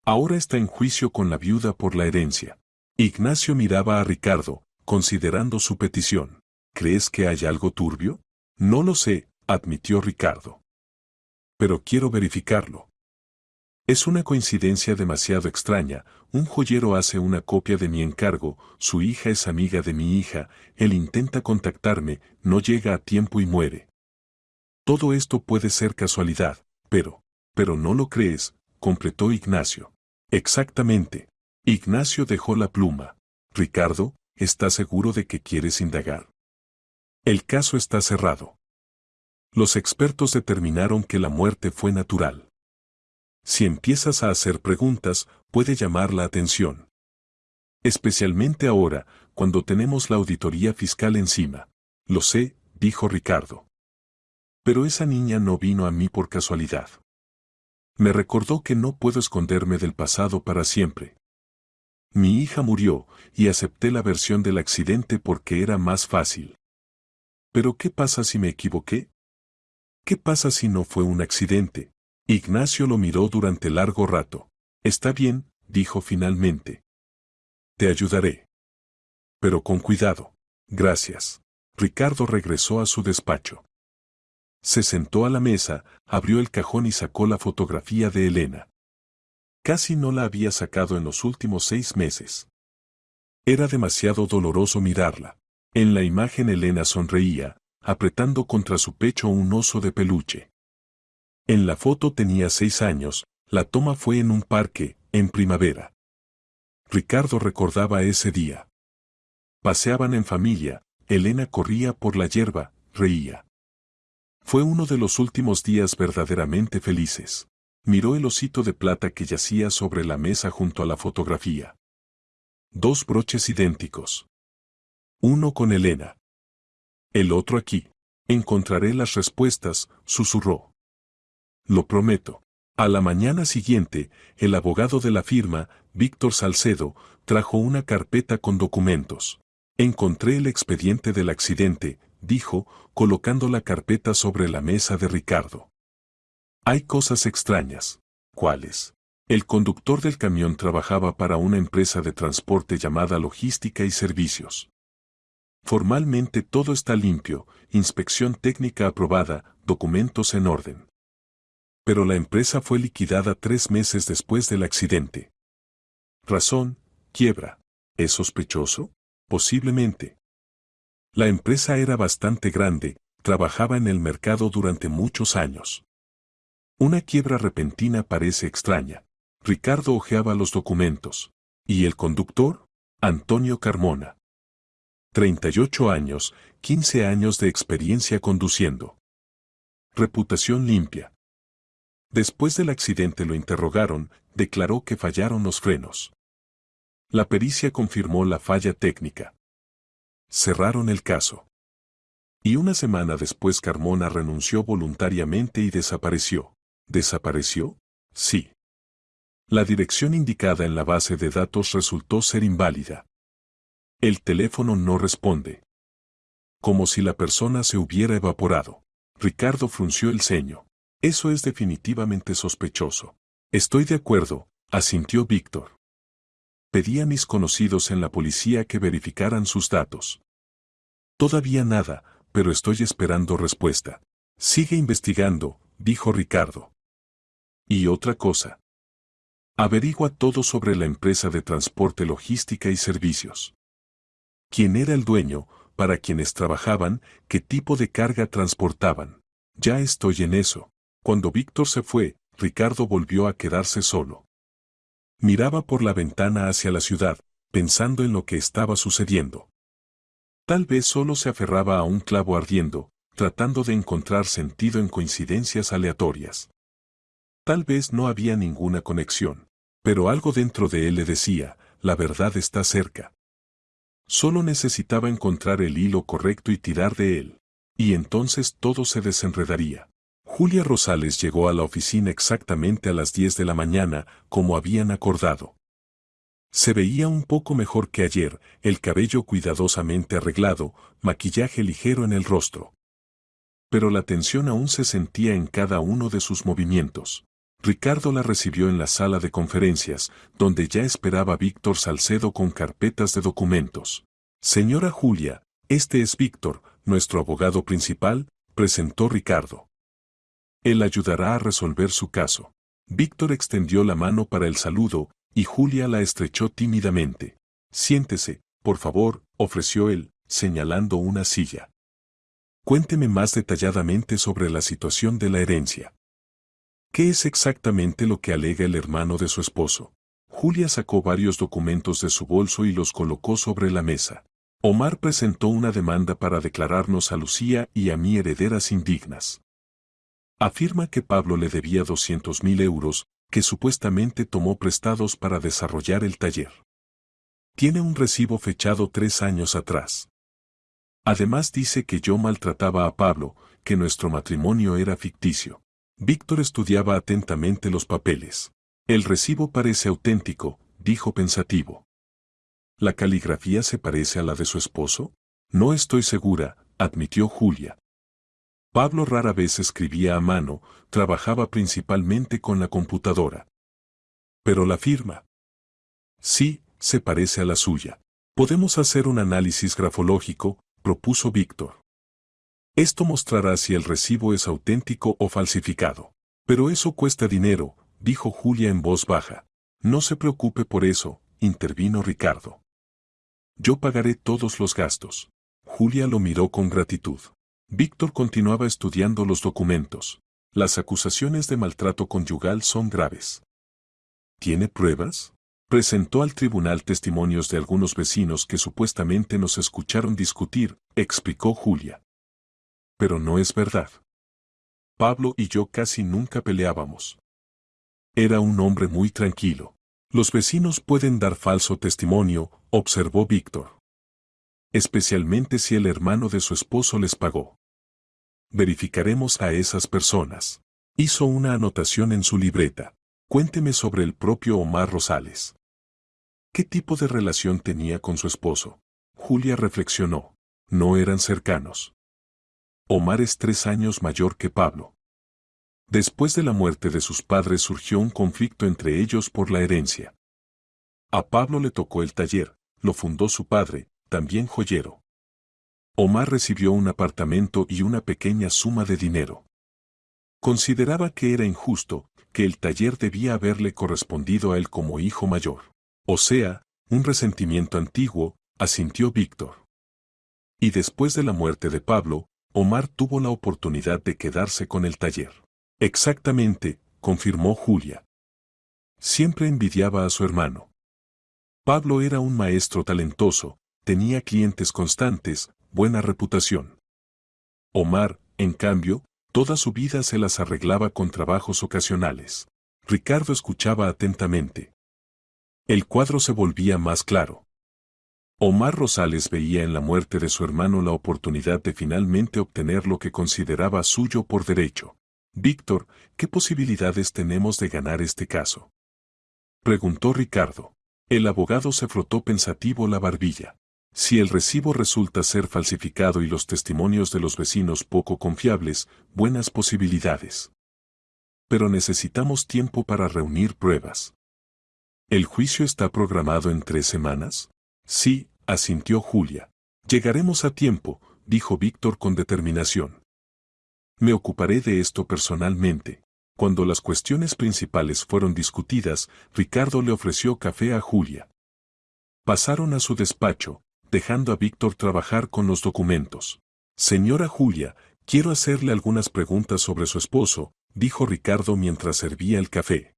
Ahora está en juicio con la viuda por la herencia. Ignacio miraba a Ricardo, considerando su petición. ¿Crees que hay algo turbio? No lo sé, admitió Ricardo. Pero quiero verificarlo. Es una coincidencia demasiado extraña, un joyero hace una copia de mi encargo, su hija es amiga de mi hija, él intenta contactarme, no llega a tiempo y muere. Todo esto puede ser casualidad, pero no lo crees, completó Ignacio. Exactamente. Ignacio dejó la pluma. Ricardo, ¿estás seguro de que quieres indagar? El caso está cerrado. Los expertos determinaron que la muerte fue natural. Si empiezas a hacer preguntas, puede llamar la atención. Especialmente ahora, cuando tenemos la auditoría fiscal encima. Lo sé, dijo Ricardo. Pero esa niña no vino a mí por casualidad. Me recordó que no puedo esconderme del pasado para siempre. Mi hija murió, y acepté la versión del accidente porque era más fácil. ¿Pero qué pasa si me equivoqué? ¿Qué pasa si no fue un accidente? Ignacio lo miró durante largo rato. Está bien, dijo finalmente. Te ayudaré. Pero con cuidado. Gracias. Ricardo regresó a su despacho. Se sentó a la mesa, abrió el cajón y sacó la fotografía de Elena. Casi no la había sacado en los últimos 6 meses. Era demasiado doloroso mirarla. En la imagen Elena sonreía, apretando contra su pecho un oso de peluche. En la foto tenía 6 años, la toma fue en un parque, en primavera. Ricardo recordaba ese día. Paseaban en familia, Elena corría por la hierba, reía. Fue uno de los últimos días verdaderamente felices. Miró el osito de plata que yacía sobre la mesa junto a la fotografía. 2 broches idénticos. Uno con Elena. El otro aquí. Encontraré las respuestas, susurró. Lo prometo. A la mañana siguiente, el abogado de la firma, Víctor Salcedo, trajo una carpeta con documentos. Encontré el expediente del accidente, dijo, colocando la carpeta sobre la mesa de Ricardo. Hay cosas extrañas. ¿Cuáles? El conductor del camión trabajaba para una empresa de transporte llamada Logística y Servicios. Formalmente todo está limpio, inspección técnica aprobada, documentos en orden. Pero la empresa fue liquidada 3 meses después del accidente. Razón, quiebra. ¿Es sospechoso? Posiblemente. La empresa era bastante grande, trabajaba en el mercado durante muchos años. Una quiebra repentina parece extraña. Ricardo hojeaba los documentos. ¿Y el conductor? Antonio Carmona. 38 años, 15 años de experiencia conduciendo. Reputación limpia. Después del accidente lo interrogaron, declaró que fallaron los frenos. La pericia confirmó la falla técnica. Cerraron el caso. Y una semana después Carmona renunció voluntariamente y desapareció. ¿Desapareció? Sí. La dirección indicada en la base de datos resultó ser inválida. El teléfono no responde. Como si la persona se hubiera evaporado. Ricardo frunció el ceño. Eso es definitivamente sospechoso. Estoy de acuerdo, asintió Víctor. Pedí a mis conocidos en la policía que verificaran sus datos. Todavía nada, pero estoy esperando respuesta. Sigue investigando, dijo Ricardo. Y otra cosa. Averigua todo sobre la empresa de transporte logística y servicios. ¿Quién era el dueño, para quienes trabajaban, qué tipo de carga transportaban? Ya estoy en eso. Cuando Víctor se fue, Ricardo volvió a quedarse solo. Miraba por la ventana hacia la ciudad, pensando en lo que estaba sucediendo. Tal vez solo se aferraba a un clavo ardiendo, tratando de encontrar sentido en coincidencias aleatorias. Tal vez no había ninguna conexión, pero algo dentro de él le decía, la verdad está cerca. Solo necesitaba encontrar el hilo correcto y tirar de él. Y entonces todo se desenredaría. Julia Rosales llegó a la oficina exactamente a las 10 de la mañana, como habían acordado. Se veía un poco mejor que ayer, el cabello cuidadosamente arreglado, maquillaje ligero en el rostro. Pero la tensión aún se sentía en cada uno de sus movimientos. Ricardo la recibió en la sala de conferencias, donde ya esperaba Víctor Salcedo con carpetas de documentos. Señora Julia, este es Víctor, nuestro abogado principal, presentó Ricardo. Él ayudará a resolver su caso. Víctor extendió la mano para el saludo, y Julia la estrechó tímidamente. Siéntese, por favor, ofreció él, señalando una silla. Cuénteme más detalladamente sobre la situación de la herencia. ¿Qué es exactamente lo que alega el hermano de su esposo? Julia sacó varios documentos de su bolso y los colocó sobre la mesa. Omar presentó una demanda para declararnos a Lucía y a mí herederas indignas. Afirma que Pablo le debía 200.000 euros, que supuestamente tomó prestados para desarrollar el taller. Tiene un recibo fechado 3 años atrás. Además dice que yo maltrataba a Pablo, que nuestro matrimonio era ficticio. Víctor estudiaba atentamente los papeles. El recibo parece auténtico, dijo pensativo. ¿La caligrafía se parece a la de su esposo? No estoy segura, admitió Julia. Pablo rara vez escribía a mano, trabajaba principalmente con la computadora. Pero la firma. Sí, se parece a la suya. Podemos hacer un análisis grafológico, propuso Víctor. Esto mostrará si el recibo es auténtico o falsificado. Pero eso cuesta dinero, dijo Julia en voz baja. No se preocupe por eso, intervino Ricardo. Yo pagaré todos los gastos. Julia lo miró con gratitud. Víctor continuaba estudiando los documentos. Las acusaciones de maltrato conyugal son graves. ¿Tiene pruebas? Presentó al tribunal testimonios de algunos vecinos que supuestamente nos escucharon discutir, explicó Julia. Pero no es verdad. Pablo y yo casi nunca peleábamos. Era un hombre muy tranquilo. Los vecinos pueden dar falso testimonio, observó Víctor. Especialmente si el hermano de su esposo les pagó. Verificaremos a esas personas. Hizo una anotación en su libreta. Cuénteme sobre el propio Omar Rosales. ¿Qué tipo de relación tenía con su esposo? Julia reflexionó. No eran cercanos. Omar es 3 años mayor que Pablo. Después de la muerte de sus padres surgió un conflicto entre ellos por la herencia. A Pablo le tocó el taller, lo fundó su padre, también joyero. Omar recibió un apartamento y una pequeña suma de dinero. Consideraba que era injusto, que el taller debía haberle correspondido a él como hijo mayor. O sea, un resentimiento antiguo, asintió Víctor. Y después de la muerte de Pablo, Omar tuvo la oportunidad de quedarse con el taller. Exactamente, confirmó Julia. Siempre envidiaba a su hermano. Pablo era un maestro talentoso, tenía clientes constantes, buena reputación. Omar, en cambio, toda su vida se las arreglaba con trabajos ocasionales. Ricardo escuchaba atentamente. El cuadro se volvía más claro. Omar Rosales veía en la muerte de su hermano la oportunidad de finalmente obtener lo que consideraba suyo por derecho. Víctor, ¿qué posibilidades tenemos de ganar este caso? Preguntó Ricardo. El abogado se frotó pensativo la barbilla. Si el recibo resulta ser falsificado y los testimonios de los vecinos poco confiables, buenas posibilidades. Pero necesitamos tiempo para reunir pruebas. ¿El juicio está programado en 3 semanas? Sí, asintió Julia. Llegaremos a tiempo, dijo Víctor con determinación. Me ocuparé de esto personalmente. Cuando las cuestiones principales fueron discutidas, Ricardo le ofreció café a Julia. Pasaron a su despacho, dejando a Víctor trabajar con los documentos. Señora Julia, quiero hacerle algunas preguntas sobre su esposo, dijo Ricardo mientras servía el café.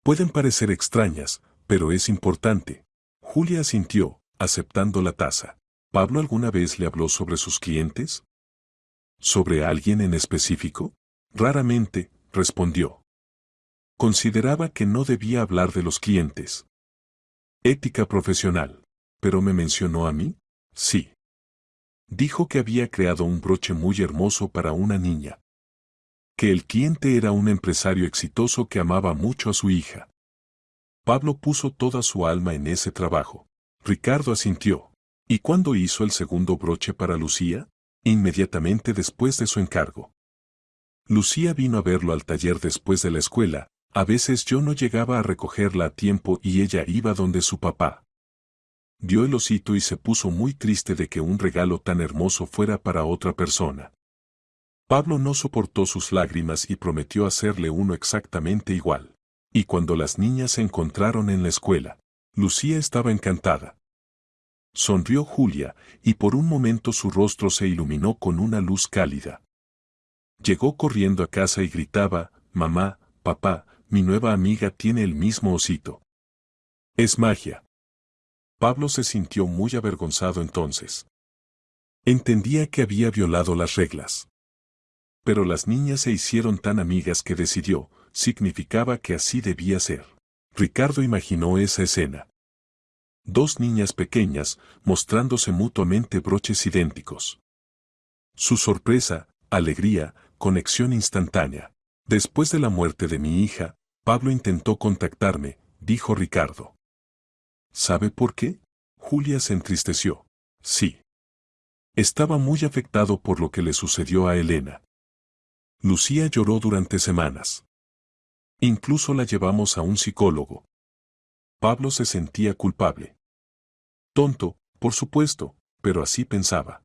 Pueden parecer extrañas, pero es importante. Julia asintió, aceptando la taza. ¿Pablo alguna vez le habló sobre sus clientes? ¿Sobre alguien en específico? Raramente, respondió. Consideraba que no debía hablar de los clientes. Ética profesional. ¿Pero me mencionó a mí? Sí. Dijo que había creado un broche muy hermoso para una niña. Que el cliente era un empresario exitoso que amaba mucho a su hija. Pablo puso toda su alma en ese trabajo. Ricardo asintió. ¿Y cuándo hizo el segundo broche para Lucía? Inmediatamente después de su encargo. Lucía vino a verlo al taller después de la escuela, a veces yo no llegaba a recogerla a tiempo y ella iba donde su papá. Vio el osito y se puso muy triste de que un regalo tan hermoso fuera para otra persona. Pablo no soportó sus lágrimas y prometió hacerle uno exactamente igual. Y cuando las niñas se encontraron en la escuela, Lucía estaba encantada. Sonrió Julia, y por un momento su rostro se iluminó con una luz cálida. Llegó corriendo a casa y gritaba, «Mamá, papá, mi nueva amiga tiene el mismo osito». Es magia. Pablo se sintió muy avergonzado entonces. Entendía que había violado las reglas. Pero las niñas se hicieron tan amigas que decidió, significaba que así debía ser. Ricardo imaginó esa escena. 2 niñas pequeñas, mostrándose mutuamente broches idénticos. Su sorpresa, alegría, conexión instantánea. Después de la muerte de mi hija, Pablo intentó contactarme, dijo Ricardo. ¿Sabe por qué? Julia se entristeció. Sí. Estaba muy afectado por lo que le sucedió a Elena. Lucía lloró durante semanas. Incluso la llevamos a un psicólogo. Pablo se sentía culpable. Tonto, por supuesto, pero así pensaba.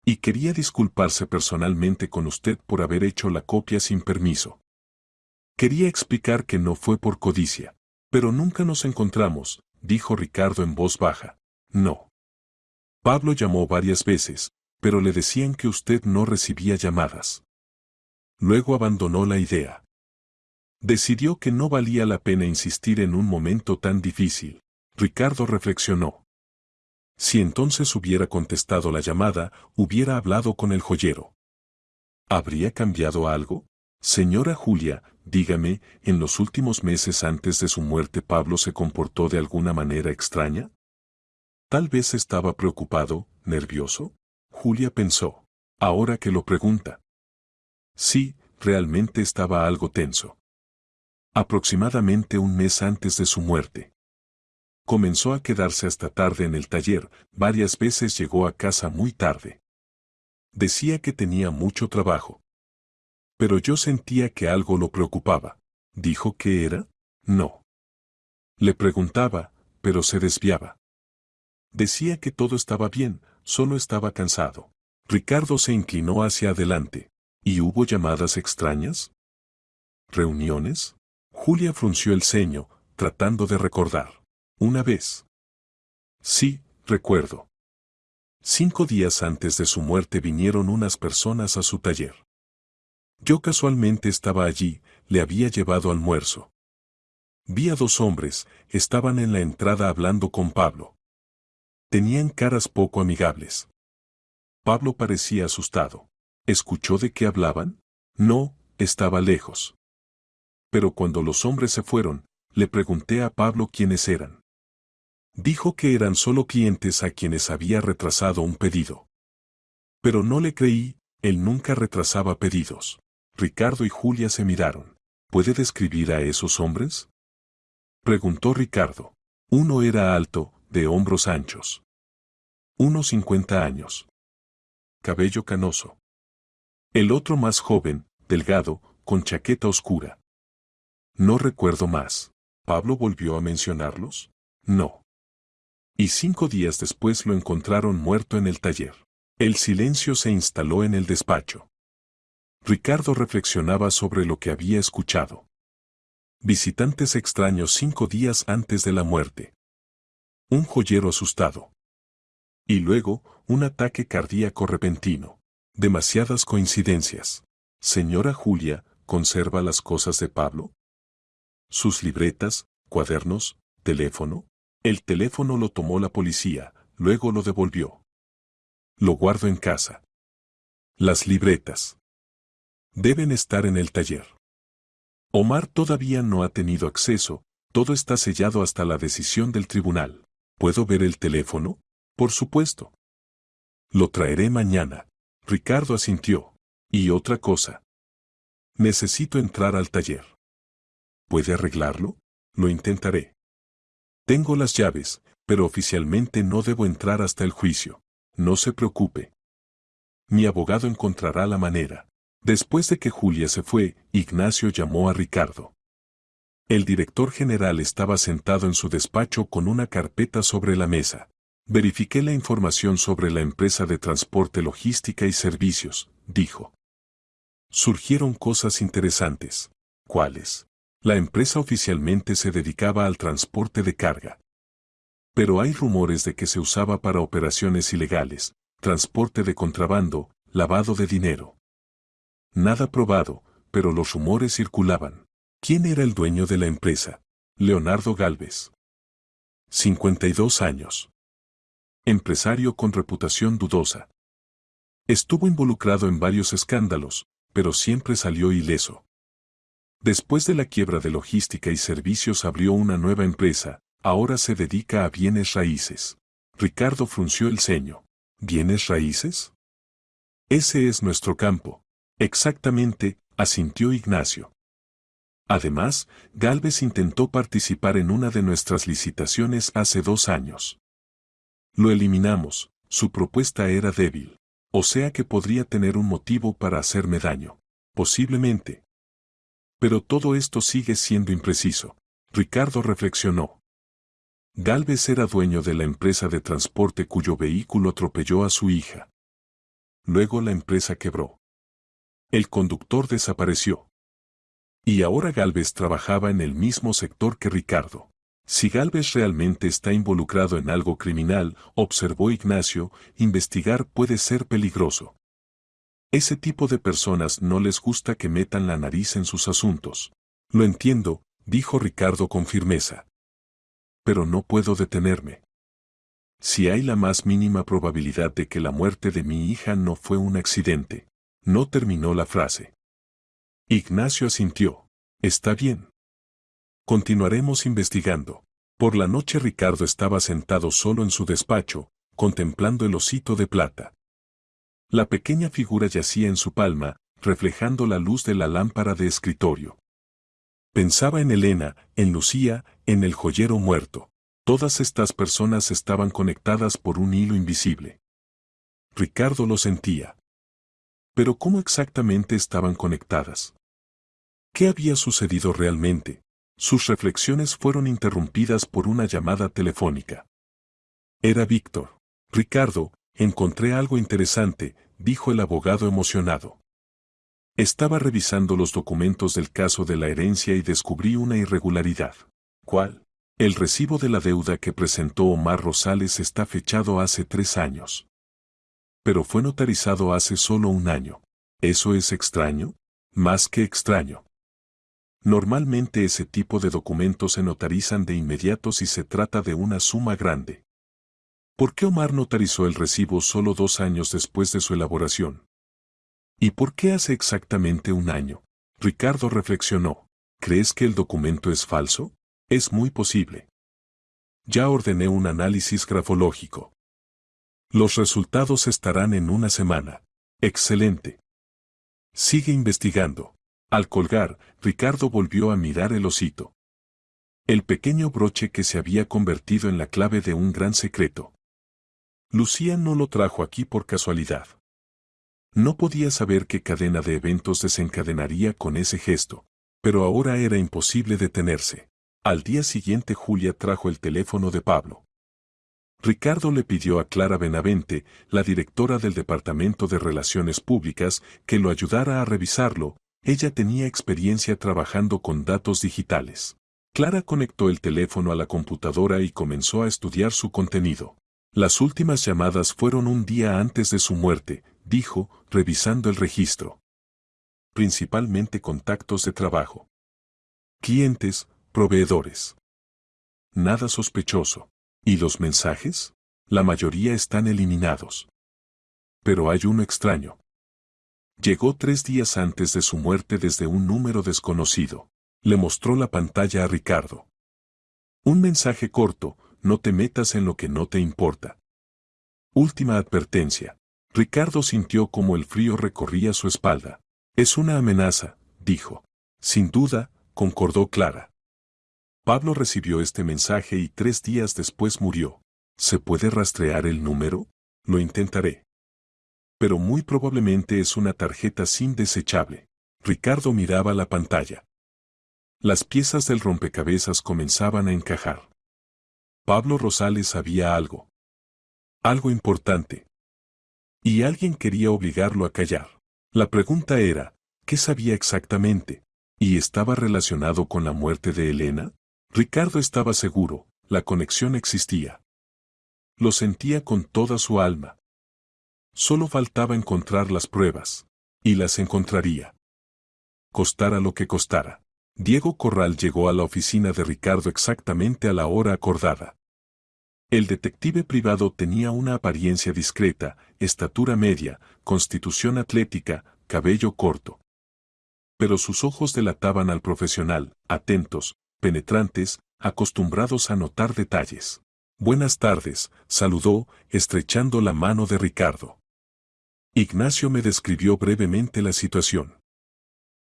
Y quería disculparse personalmente con usted por haber hecho la copia sin permiso. Quería explicar que no fue por codicia. Pero nunca nos encontramos, dijo Ricardo en voz baja. No. Pablo llamó varias veces, pero le decían que usted no recibía llamadas. Luego abandonó la idea. Decidió que no valía la pena insistir en un momento tan difícil. Ricardo reflexionó. Si entonces hubiera contestado la llamada, hubiera hablado con el joyero. ¿Habría cambiado algo? Señora Julia, dígame, ¿en los últimos meses antes de su muerte Pablo se comportó de alguna manera extraña? Tal vez estaba preocupado, nervioso. Julia pensó. Ahora que lo pregunta. Sí, realmente estaba algo tenso. Aproximadamente un mes antes de su muerte. Comenzó a quedarse hasta tarde en el taller, varias veces llegó a casa muy tarde. Decía que tenía mucho trabajo. Pero yo sentía que algo lo preocupaba. ¿Dijo qué era? No. Le preguntaba, pero se desviaba. Decía que todo estaba bien, solo estaba cansado. Ricardo se inclinó hacia adelante. ¿Y hubo llamadas extrañas? ¿Reuniones? Julia frunció el ceño, tratando de recordar. Una vez. Sí, recuerdo. 5 días antes de su muerte vinieron unas personas a su taller. Yo casualmente estaba allí, le había llevado almuerzo. Vi a 2 hombres, estaban en la entrada hablando con Pablo. Tenían caras poco amigables. Pablo parecía asustado. ¿Escuchó de qué hablaban? No, estaba lejos. Pero cuando los hombres se fueron, le pregunté a Pablo quiénes eran. Dijo que eran solo clientes a quienes había retrasado un pedido. Pero no le creí, él nunca retrasaba pedidos. Ricardo y Julia se miraron. ¿Puede describir a esos hombres? Preguntó Ricardo. Uno era alto, de hombros anchos. Unos 50 años. Cabello canoso. El otro más joven, delgado, con chaqueta oscura. No recuerdo más. ¿Pablo volvió a mencionarlos? No. Y 5 días después lo encontraron muerto en el taller. El silencio se instaló en el despacho. Ricardo reflexionaba sobre lo que había escuchado. Visitantes extraños 5 días antes de la muerte. Un joyero asustado. Y luego, un ataque cardíaco repentino. Demasiadas coincidencias. Señora Julia, ¿conserva las cosas de Pablo? Sus libretas, cuadernos, teléfono. El teléfono lo tomó la policía, luego lo devolvió. Lo guardo en casa. Las libretas deben estar en el taller. Omar todavía no ha tenido acceso, todo está sellado hasta la decisión del tribunal. ¿Puedo ver el teléfono? Por supuesto. Lo traeré mañana. Ricardo asintió. Y otra cosa. Necesito entrar al taller. ¿Puede arreglarlo? Lo intentaré. Tengo las llaves, pero oficialmente no debo entrar hasta el juicio. No se preocupe. Mi abogado encontrará la manera. Después de que Julia se fue, Ignacio llamó a Ricardo. El director general estaba sentado en su despacho con una carpeta sobre la mesa. Verifiqué la información sobre la empresa de transporte, logística y servicios, dijo. Surgieron cosas interesantes. ¿Cuáles? La empresa oficialmente se dedicaba al transporte de carga. Pero hay rumores de que se usaba para operaciones ilegales, transporte de contrabando, lavado de dinero. Nada probado, pero los rumores circulaban. ¿Quién era el dueño de la empresa? Leonardo Gálvez. 52 años. Empresario con reputación dudosa. Estuvo involucrado en varios escándalos, pero siempre salió ileso. Después de la quiebra de logística y servicios abrió una nueva empresa, ahora se dedica a bienes raíces. Ricardo frunció el ceño. ¿Bienes raíces? Ese es nuestro campo. Exactamente, asintió Ignacio. Además, Gálvez intentó participar en una de nuestras licitaciones hace 2 años. Lo eliminamos, Su propuesta era débil. O sea que podría tener un motivo para hacerme daño. Posiblemente. Pero todo esto sigue siendo impreciso. Ricardo reflexionó. Gálvez era dueño de la empresa de transporte cuyo vehículo atropelló a su hija. Luego la empresa quebró. El conductor desapareció. Y ahora Gálvez trabajaba en el mismo sector que Ricardo. Si Gálvez realmente está involucrado en algo criminal, observó Ignacio, investigar puede ser peligroso. Ese tipo de personas no les gusta que metan la nariz en sus asuntos. Lo entiendo, dijo Ricardo con firmeza. Pero no puedo detenerme. Si hay la más mínima probabilidad de que la muerte de mi hija no fue un accidente. No terminó la frase. Ignacio asintió. Está bien. Continuaremos investigando. Por la noche Ricardo estaba sentado solo en su despacho, contemplando el osito de plata. La pequeña figura yacía en su palma, reflejando la luz de la lámpara de escritorio. Pensaba en Elena, en Lucía, en el joyero muerto. Todas estas personas estaban conectadas por un hilo invisible. Ricardo lo sentía. Pero ¿cómo exactamente estaban conectadas? ¿Qué había sucedido realmente? Sus reflexiones fueron interrumpidas por una llamada telefónica. Era Víctor. Ricardo, encontré algo interesante, dijo el abogado emocionado. Estaba revisando los documentos del caso de la herencia y descubrí una irregularidad. ¿Cuál? El recibo de la deuda que presentó Omar Rosales está fechado hace 3 años. Pero fue notarizado hace solo 1 año. ¿Eso es extraño? Más que extraño. Normalmente ese tipo de documentos se notarizan de inmediato si se trata de una suma grande. ¿Por qué Omar notarizó el recibo solo 2 años después de su elaboración? ¿Y por qué hace exactamente 1 año? Ricardo reflexionó. ¿Crees que el documento es falso? Es muy posible. Ya ordené un análisis grafológico. Los resultados estarán en 1 semana. Excelente. Sigue investigando. Al colgar, Ricardo volvió a mirar el osito. El pequeño broche que se había convertido en la clave de un gran secreto. Lucía no lo trajo aquí por casualidad. No podía saber qué cadena de eventos desencadenaría con ese gesto, pero ahora era imposible detenerse. Al día siguiente Julia trajo el teléfono de Pablo. Ricardo le pidió a Clara Benavente, la directora del Departamento de Relaciones Públicas, que lo ayudara a revisarlo. Ella tenía experiencia trabajando con datos digitales. Clara conectó el teléfono a la computadora y comenzó a estudiar su contenido. Las últimas llamadas fueron un día antes de su muerte, dijo, revisando el registro. Principalmente contactos de trabajo. Clientes, proveedores. Nada sospechoso. ¿Y los mensajes? La mayoría están eliminados. Pero hay uno extraño. Llegó 3 días antes de su muerte desde un número desconocido. Le mostró la pantalla a Ricardo. Un mensaje corto, no te metas en lo que no te importa. Última advertencia. Ricardo sintió como el frío recorría su espalda. Es una amenaza, dijo. Sin duda, concordó Clara. Pablo recibió este mensaje y 3 días después murió. ¿Se puede rastrear el número? Lo intentaré. Pero muy probablemente es una tarjeta SIM desechable. Ricardo miraba la pantalla. Las piezas del rompecabezas comenzaban a encajar. Pablo Rosales sabía algo. Algo importante. Y alguien quería obligarlo a callar. La pregunta era, ¿qué sabía exactamente? ¿Y estaba relacionado con la muerte de Elena? Ricardo estaba seguro, la conexión existía. Lo sentía con toda su alma. Solo faltaba encontrar las pruebas. Y las encontraría. Costara lo que costara. Diego Corral llegó a la oficina de Ricardo exactamente a la hora acordada. El detective privado tenía una apariencia discreta, estatura media, constitución atlética, cabello corto. Pero sus ojos delataban al profesional, atentos, penetrantes, acostumbrados a notar detalles. Buenas tardes, saludó, estrechando la mano de Ricardo. Ignacio me describió brevemente la situación.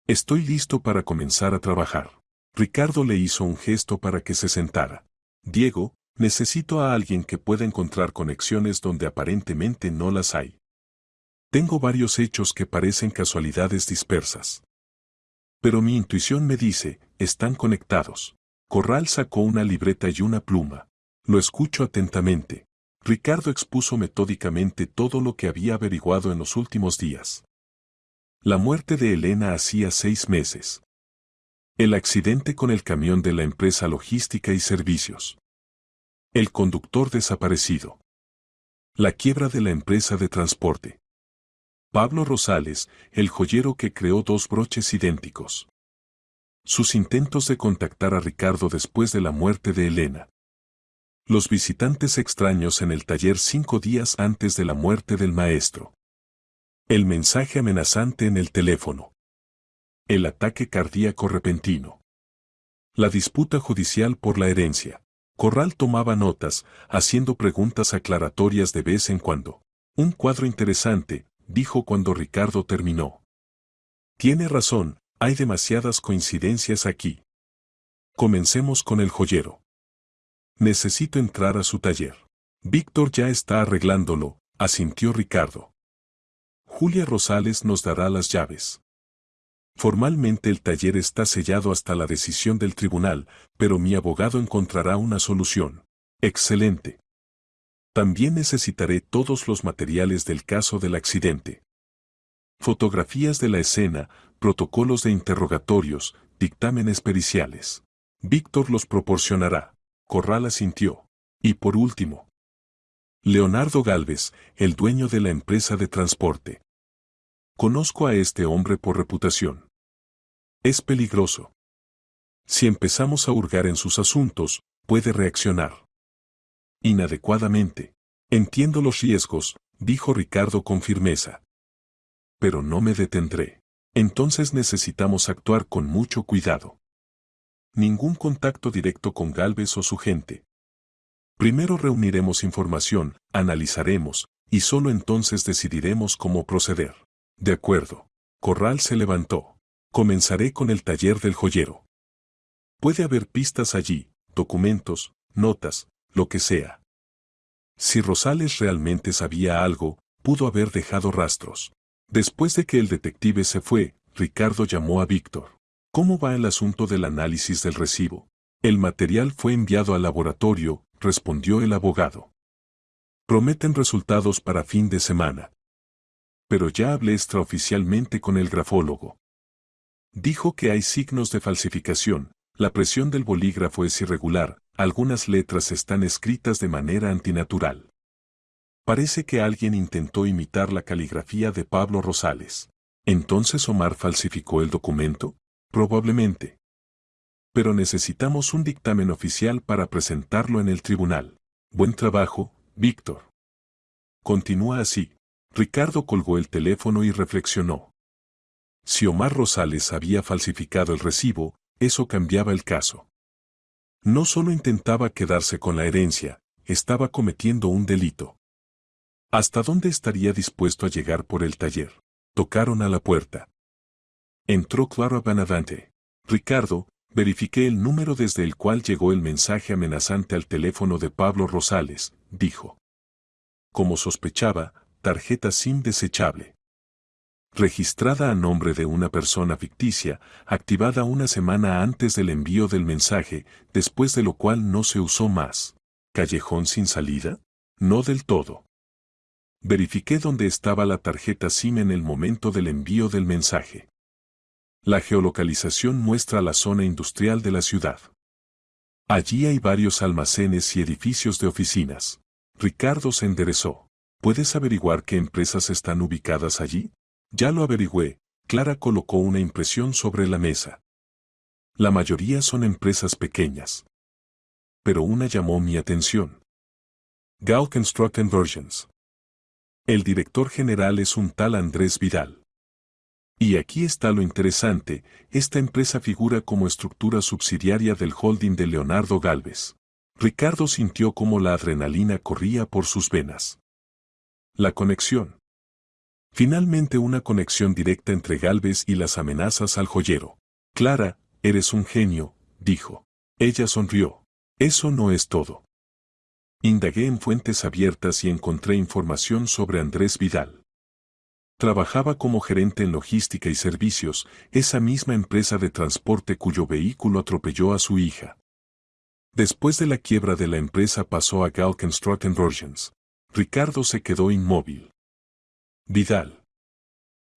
Estoy listo para comenzar a trabajar. Ricardo le hizo un gesto para que se sentara. Diego, Necesito a alguien que pueda encontrar conexiones donde aparentemente no las hay. Tengo varios hechos que parecen casualidades dispersas. Pero mi intuición me dice, están conectados. Corral sacó una libreta y una pluma. Lo escucho atentamente. Ricardo expuso metódicamente todo lo que había averiguado en los últimos días. La muerte de Elena hacía 6 meses. El accidente con el camión de la empresa logística y servicios. El conductor desaparecido. La quiebra de la empresa de transporte. Pablo Rosales, el joyero que creó 2 broches idénticos. Sus intentos de contactar a Ricardo después de la muerte de Elena. Los visitantes extraños en el taller 5 días antes de la muerte del maestro. El mensaje amenazante en el teléfono. El ataque cardíaco repentino. La disputa judicial por la herencia. Corral tomaba notas, haciendo preguntas aclaratorias de vez en cuando. Un cuadro interesante, dijo cuando Ricardo terminó. Tiene razón, hay demasiadas coincidencias aquí. Comencemos con el joyero. Necesito entrar a su taller. Víctor ya está arreglándolo, asintió Ricardo. Julia Rosales nos dará las llaves. Formalmente el taller está sellado hasta la decisión del tribunal, pero mi abogado encontrará una solución. Excelente. También necesitaré todos los materiales del caso del accidente. Fotografías de la escena, protocolos de interrogatorios, dictámenes periciales. Víctor los proporcionará. Corral asintió. Y por último, Leonardo Gálvez, el dueño de la empresa de transporte. Conozco a este hombre por reputación. Es peligroso. Si empezamos a hurgar en sus asuntos, puede reaccionar inadecuadamente. Entiendo los riesgos, dijo Ricardo con firmeza. Pero no me detendré. Entonces necesitamos actuar con mucho cuidado. Ningún contacto directo con Gálvez o su gente. Primero reuniremos información, analizaremos, y solo entonces decidiremos cómo proceder. De acuerdo. Corral se levantó. Comenzaré con el taller del joyero. Puede haber pistas allí, documentos, notas, lo que sea. Si Rosales realmente sabía algo, pudo haber dejado rastros. Después de que el detective se fue, Ricardo llamó a Víctor. ¿Cómo va el asunto del análisis del recibo? El material fue enviado al laboratorio, respondió el abogado. Prometen resultados para fin de semana. Pero ya hablé extraoficialmente con el grafólogo. Dijo que hay signos de falsificación, la presión del bolígrafo es irregular, algunas letras están escritas de manera antinatural. Parece que alguien intentó imitar la caligrafía de Pablo Rosales. ¿Entonces Omar falsificó el documento? Probablemente. Pero necesitamos un dictamen oficial para presentarlo en el tribunal. Buen trabajo, Víctor. Continúa así. Ricardo colgó el teléfono y reflexionó. Si Omar Rosales había falsificado el recibo, eso cambiaba el caso. No solo intentaba quedarse con la herencia, estaba cometiendo un delito. ¿Hasta dónde estaría dispuesto a llegar por el taller? Tocaron a la puerta. Entró Clara Benavente. Ricardo, verifiqué el número desde el cual llegó el mensaje amenazante al teléfono de Pablo Rosales, dijo. Como sospechaba, tarjeta SIM desechable. Registrada a nombre de una persona ficticia, activada una semana antes del envío del mensaje, después de lo cual no se usó más. ¿Callejón sin salida? No del todo. Verifiqué dónde estaba la tarjeta SIM en el momento del envío del mensaje. La geolocalización muestra la zona industrial de la ciudad. Allí hay varios almacenes y edificios de oficinas. Ricardo se enderezó. ¿Puedes averiguar qué empresas están ubicadas allí? Ya lo averigüé. Clara colocó una impresión sobre la mesa. La mayoría son empresas pequeñas. Pero una llamó mi atención. Gal Construct Conversions. El director general es un tal Andrés Vidal. Y aquí está lo interesante, esta empresa figura como estructura subsidiaria del holding de Leonardo Gálvez. Ricardo sintió como la adrenalina corría por sus venas. La conexión. Finalmente una conexión directa entre Gálvez y las amenazas al joyero. Clara, eres un genio, dijo. Ella sonrió. Eso no es todo. Indagué en fuentes abiertas y encontré información sobre Andrés Vidal. Trabajaba como gerente en logística y servicios, esa misma empresa de transporte cuyo vehículo atropelló a su hija. Después de la quiebra de la empresa pasó a Galkenstraten Rogens. Ricardo se quedó inmóvil. Vidal.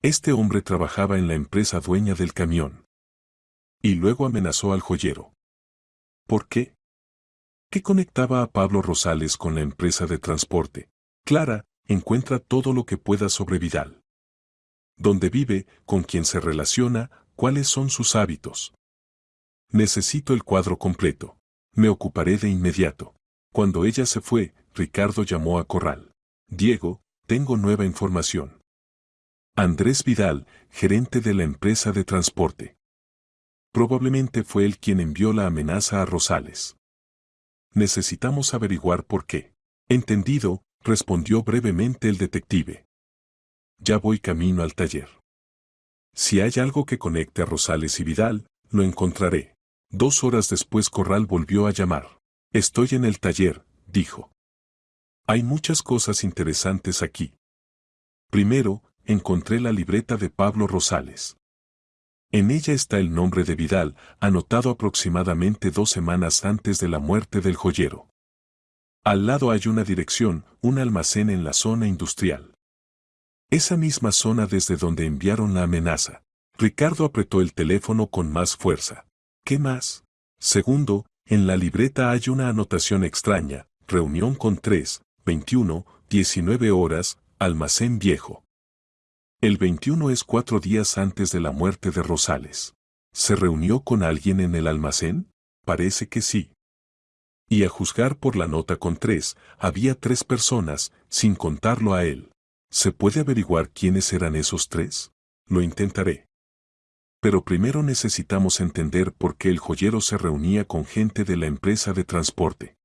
Este hombre trabajaba en la empresa dueña del camión. Y luego amenazó al joyero. ¿Por qué? ¿Qué conectaba a Pablo Rosales con la empresa de transporte? Clara, encuentra todo lo que pueda sobre Vidal. ¿Dónde vive? ¿Con quién se relaciona? ¿Cuáles son sus hábitos? Necesito el cuadro completo. Me ocuparé de inmediato. Cuando ella se fue, Ricardo llamó a Corral. Diego, tengo nueva información. Andrés Vidal, gerente de la empresa de transporte. Probablemente fue él quien envió la amenaza a Rosales. Necesitamos averiguar por qué. Entendido, respondió brevemente el detective. Ya voy camino al taller. Si hay algo que conecte a Rosales y Vidal, lo encontraré. 2 horas después Corral volvió a llamar. Estoy en el taller, dijo. Hay muchas cosas interesantes aquí. Primero, encontré la libreta de Pablo Rosales. En ella está el nombre de Vidal, anotado aproximadamente 2 semanas antes de la muerte del joyero. Al lado hay una dirección, un almacén en la zona industrial. Esa misma zona desde donde enviaron la amenaza. Ricardo apretó el teléfono con más fuerza. ¿Qué más? Segundo, en la libreta hay una anotación extraña, reunión con 3, 21, 19 horas, almacén viejo. El 21 es 4 días antes de la muerte de Rosales. ¿Se reunió con alguien en el almacén? Parece que sí. Y a juzgar por la nota con 3, había 3 personas, sin contarlo a él. ¿Se puede averiguar quiénes eran esos 3? Lo intentaré. Pero primero necesitamos entender por qué el joyero se reunía con gente de la empresa de transporte.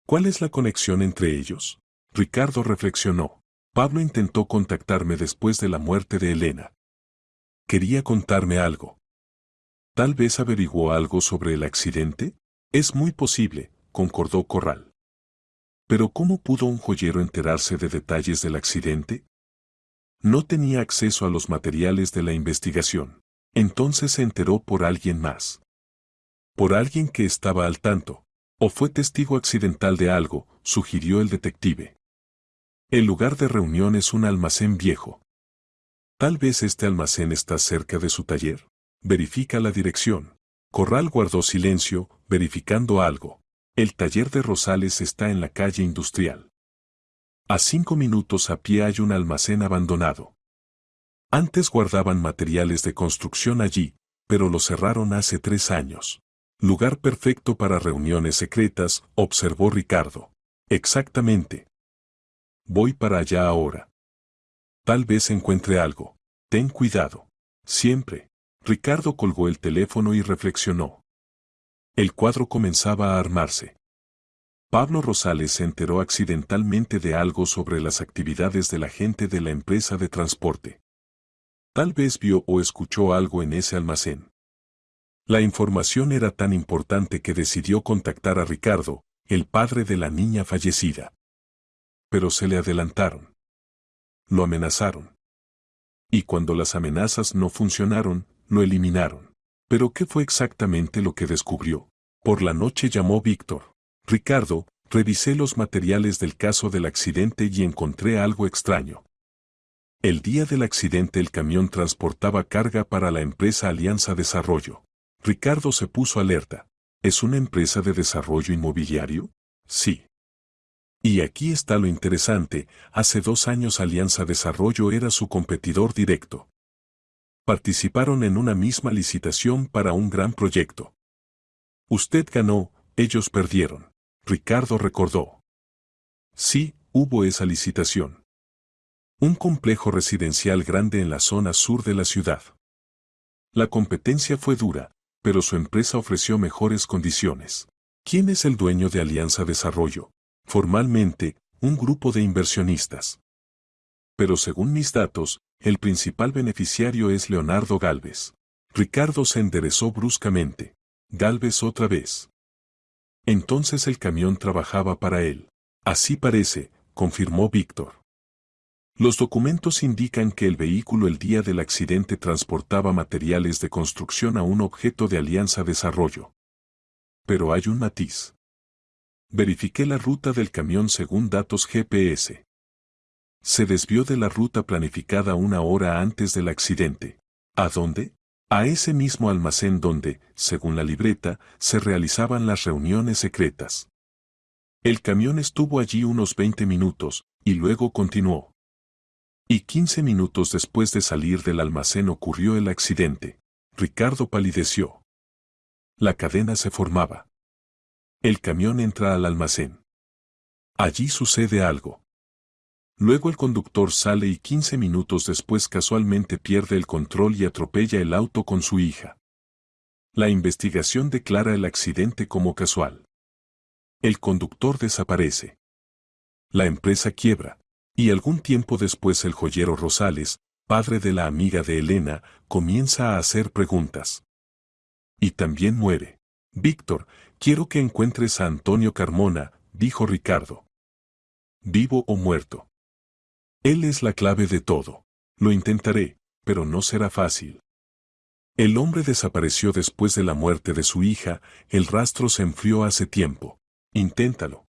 ¿Cuál es la conexión entre ellos? Ricardo reflexionó. Pablo intentó contactarme después de la muerte de Elena. Quería contarme algo. ¿Tal vez averiguó algo sobre el accidente? Es muy posible, concordó Corral. Pero ¿cómo pudo un joyero enterarse de detalles del accidente? No tenía acceso a los materiales de la investigación. Entonces se enteró por alguien más. Por alguien que estaba al tanto. O fue testigo accidental de algo, sugirió el detective. El lugar de reunión es un almacén viejo. Tal vez este almacén está cerca de su taller. Verifica la dirección. Corral guardó silencio, verificando algo. El taller de Rosales está en la calle industrial. A 5 minutos a pie hay un almacén abandonado. Antes guardaban materiales de construcción allí, pero lo cerraron hace 3 años. Lugar perfecto para reuniones secretas, observó Ricardo. Exactamente. Voy para allá ahora. Tal vez encuentre algo. Ten cuidado. Siempre. Ricardo colgó el teléfono y reflexionó. El cuadro comenzaba a armarse. Pablo Rosales se enteró accidentalmente de algo sobre las actividades de la gente de la empresa de transporte. Tal vez vio o escuchó algo en ese almacén. La información era tan importante que decidió contactar a Ricardo, el padre de la niña fallecida. Pero se le adelantaron. Lo amenazaron. Y cuando las amenazas no funcionaron, lo eliminaron. ¿Pero qué fue exactamente lo que descubrió? Por la noche llamó Víctor. Ricardo, revisé los materiales del caso del accidente y encontré algo extraño. El día del accidente el camión transportaba carga para la empresa Alianza Desarrollo. Ricardo se puso alerta. ¿Es una empresa de desarrollo inmobiliario? Sí. Y aquí está lo interesante, hace 2 años Alianza Desarrollo era su competidor directo. Participaron en una misma licitación para un gran proyecto. Usted ganó, ellos perdieron. Ricardo recordó. Sí, hubo esa licitación. Un complejo residencial grande en la zona sur de la ciudad. La competencia fue dura, pero su empresa ofreció mejores condiciones. ¿Quién es el dueño de Alianza Desarrollo? Formalmente, un grupo de inversionistas. Pero según mis datos, el principal beneficiario es Leonardo Gálvez. Ricardo se enderezó bruscamente. Gálvez otra vez. Entonces el camión trabajaba para él. Así parece, confirmó Víctor. Los documentos indican que el vehículo el día del accidente transportaba materiales de construcción a un objeto de Alianza Desarrollo. Pero hay un matiz. Verifiqué la ruta del camión según datos GPS. Se desvió de la ruta planificada una hora antes del accidente. ¿A dónde? A ese mismo almacén donde, según la libreta, se realizaban las reuniones secretas. El camión estuvo allí unos 20 minutos, y luego continuó. Y 15 minutos después de salir del almacén ocurrió el accidente. Ricardo palideció. La cadena se formaba. El camión entra al almacén. Allí sucede algo. Luego el conductor sale y 15 minutos después casualmente pierde el control y atropella el auto con su hija. La investigación declara el accidente como casual. El conductor desaparece. La empresa quiebra. Y algún tiempo después el joyero Rosales, padre de la amiga de Elena, comienza a hacer preguntas. Y también muere. Víctor, quiero que encuentres a Antonio Carmona, dijo Ricardo. Vivo o muerto. Él es la clave de todo. Lo intentaré, pero no será fácil. El hombre desapareció después de la muerte de su hija, el rastro se enfrió hace tiempo. Inténtalo.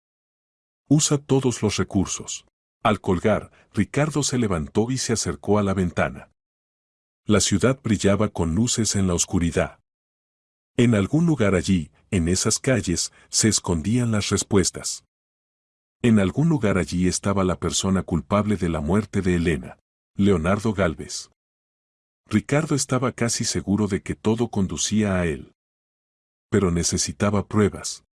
Usa todos los recursos. Al colgar, Ricardo se levantó y se acercó a la ventana. La ciudad brillaba con luces en la oscuridad. En algún lugar allí, en esas calles, se escondían las respuestas. En algún lugar allí estaba la persona culpable de la muerte de Elena, Leonardo Gálvez. Ricardo estaba casi seguro de que todo conducía a él. Pero necesitaba pruebas.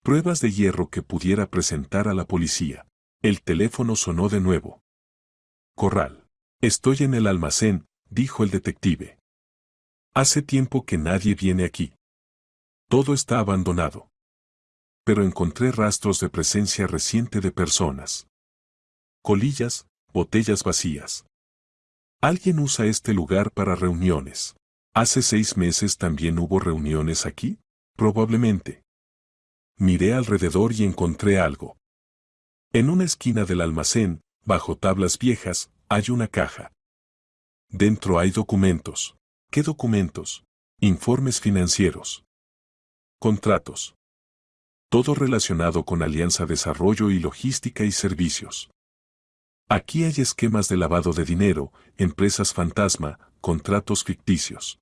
Pruebas de hierro que pudiera presentar a la policía. El teléfono sonó de nuevo. Corral. Estoy en el almacén, dijo el detective. Hace tiempo que nadie viene aquí. Todo está abandonado. Pero encontré rastros de presencia reciente de personas. Colillas, botellas vacías. Alguien usa este lugar para reuniones. ¿Hace 6 meses también hubo reuniones aquí? Probablemente. Miré alrededor y encontré algo. En una esquina del almacén, bajo tablas viejas, hay una caja. Dentro hay documentos. ¿Qué documentos? Informes financieros. Contratos. Todo relacionado con Alianza Desarrollo y Logística y Servicios. Aquí hay esquemas de lavado de dinero, empresas fantasma, contratos ficticios.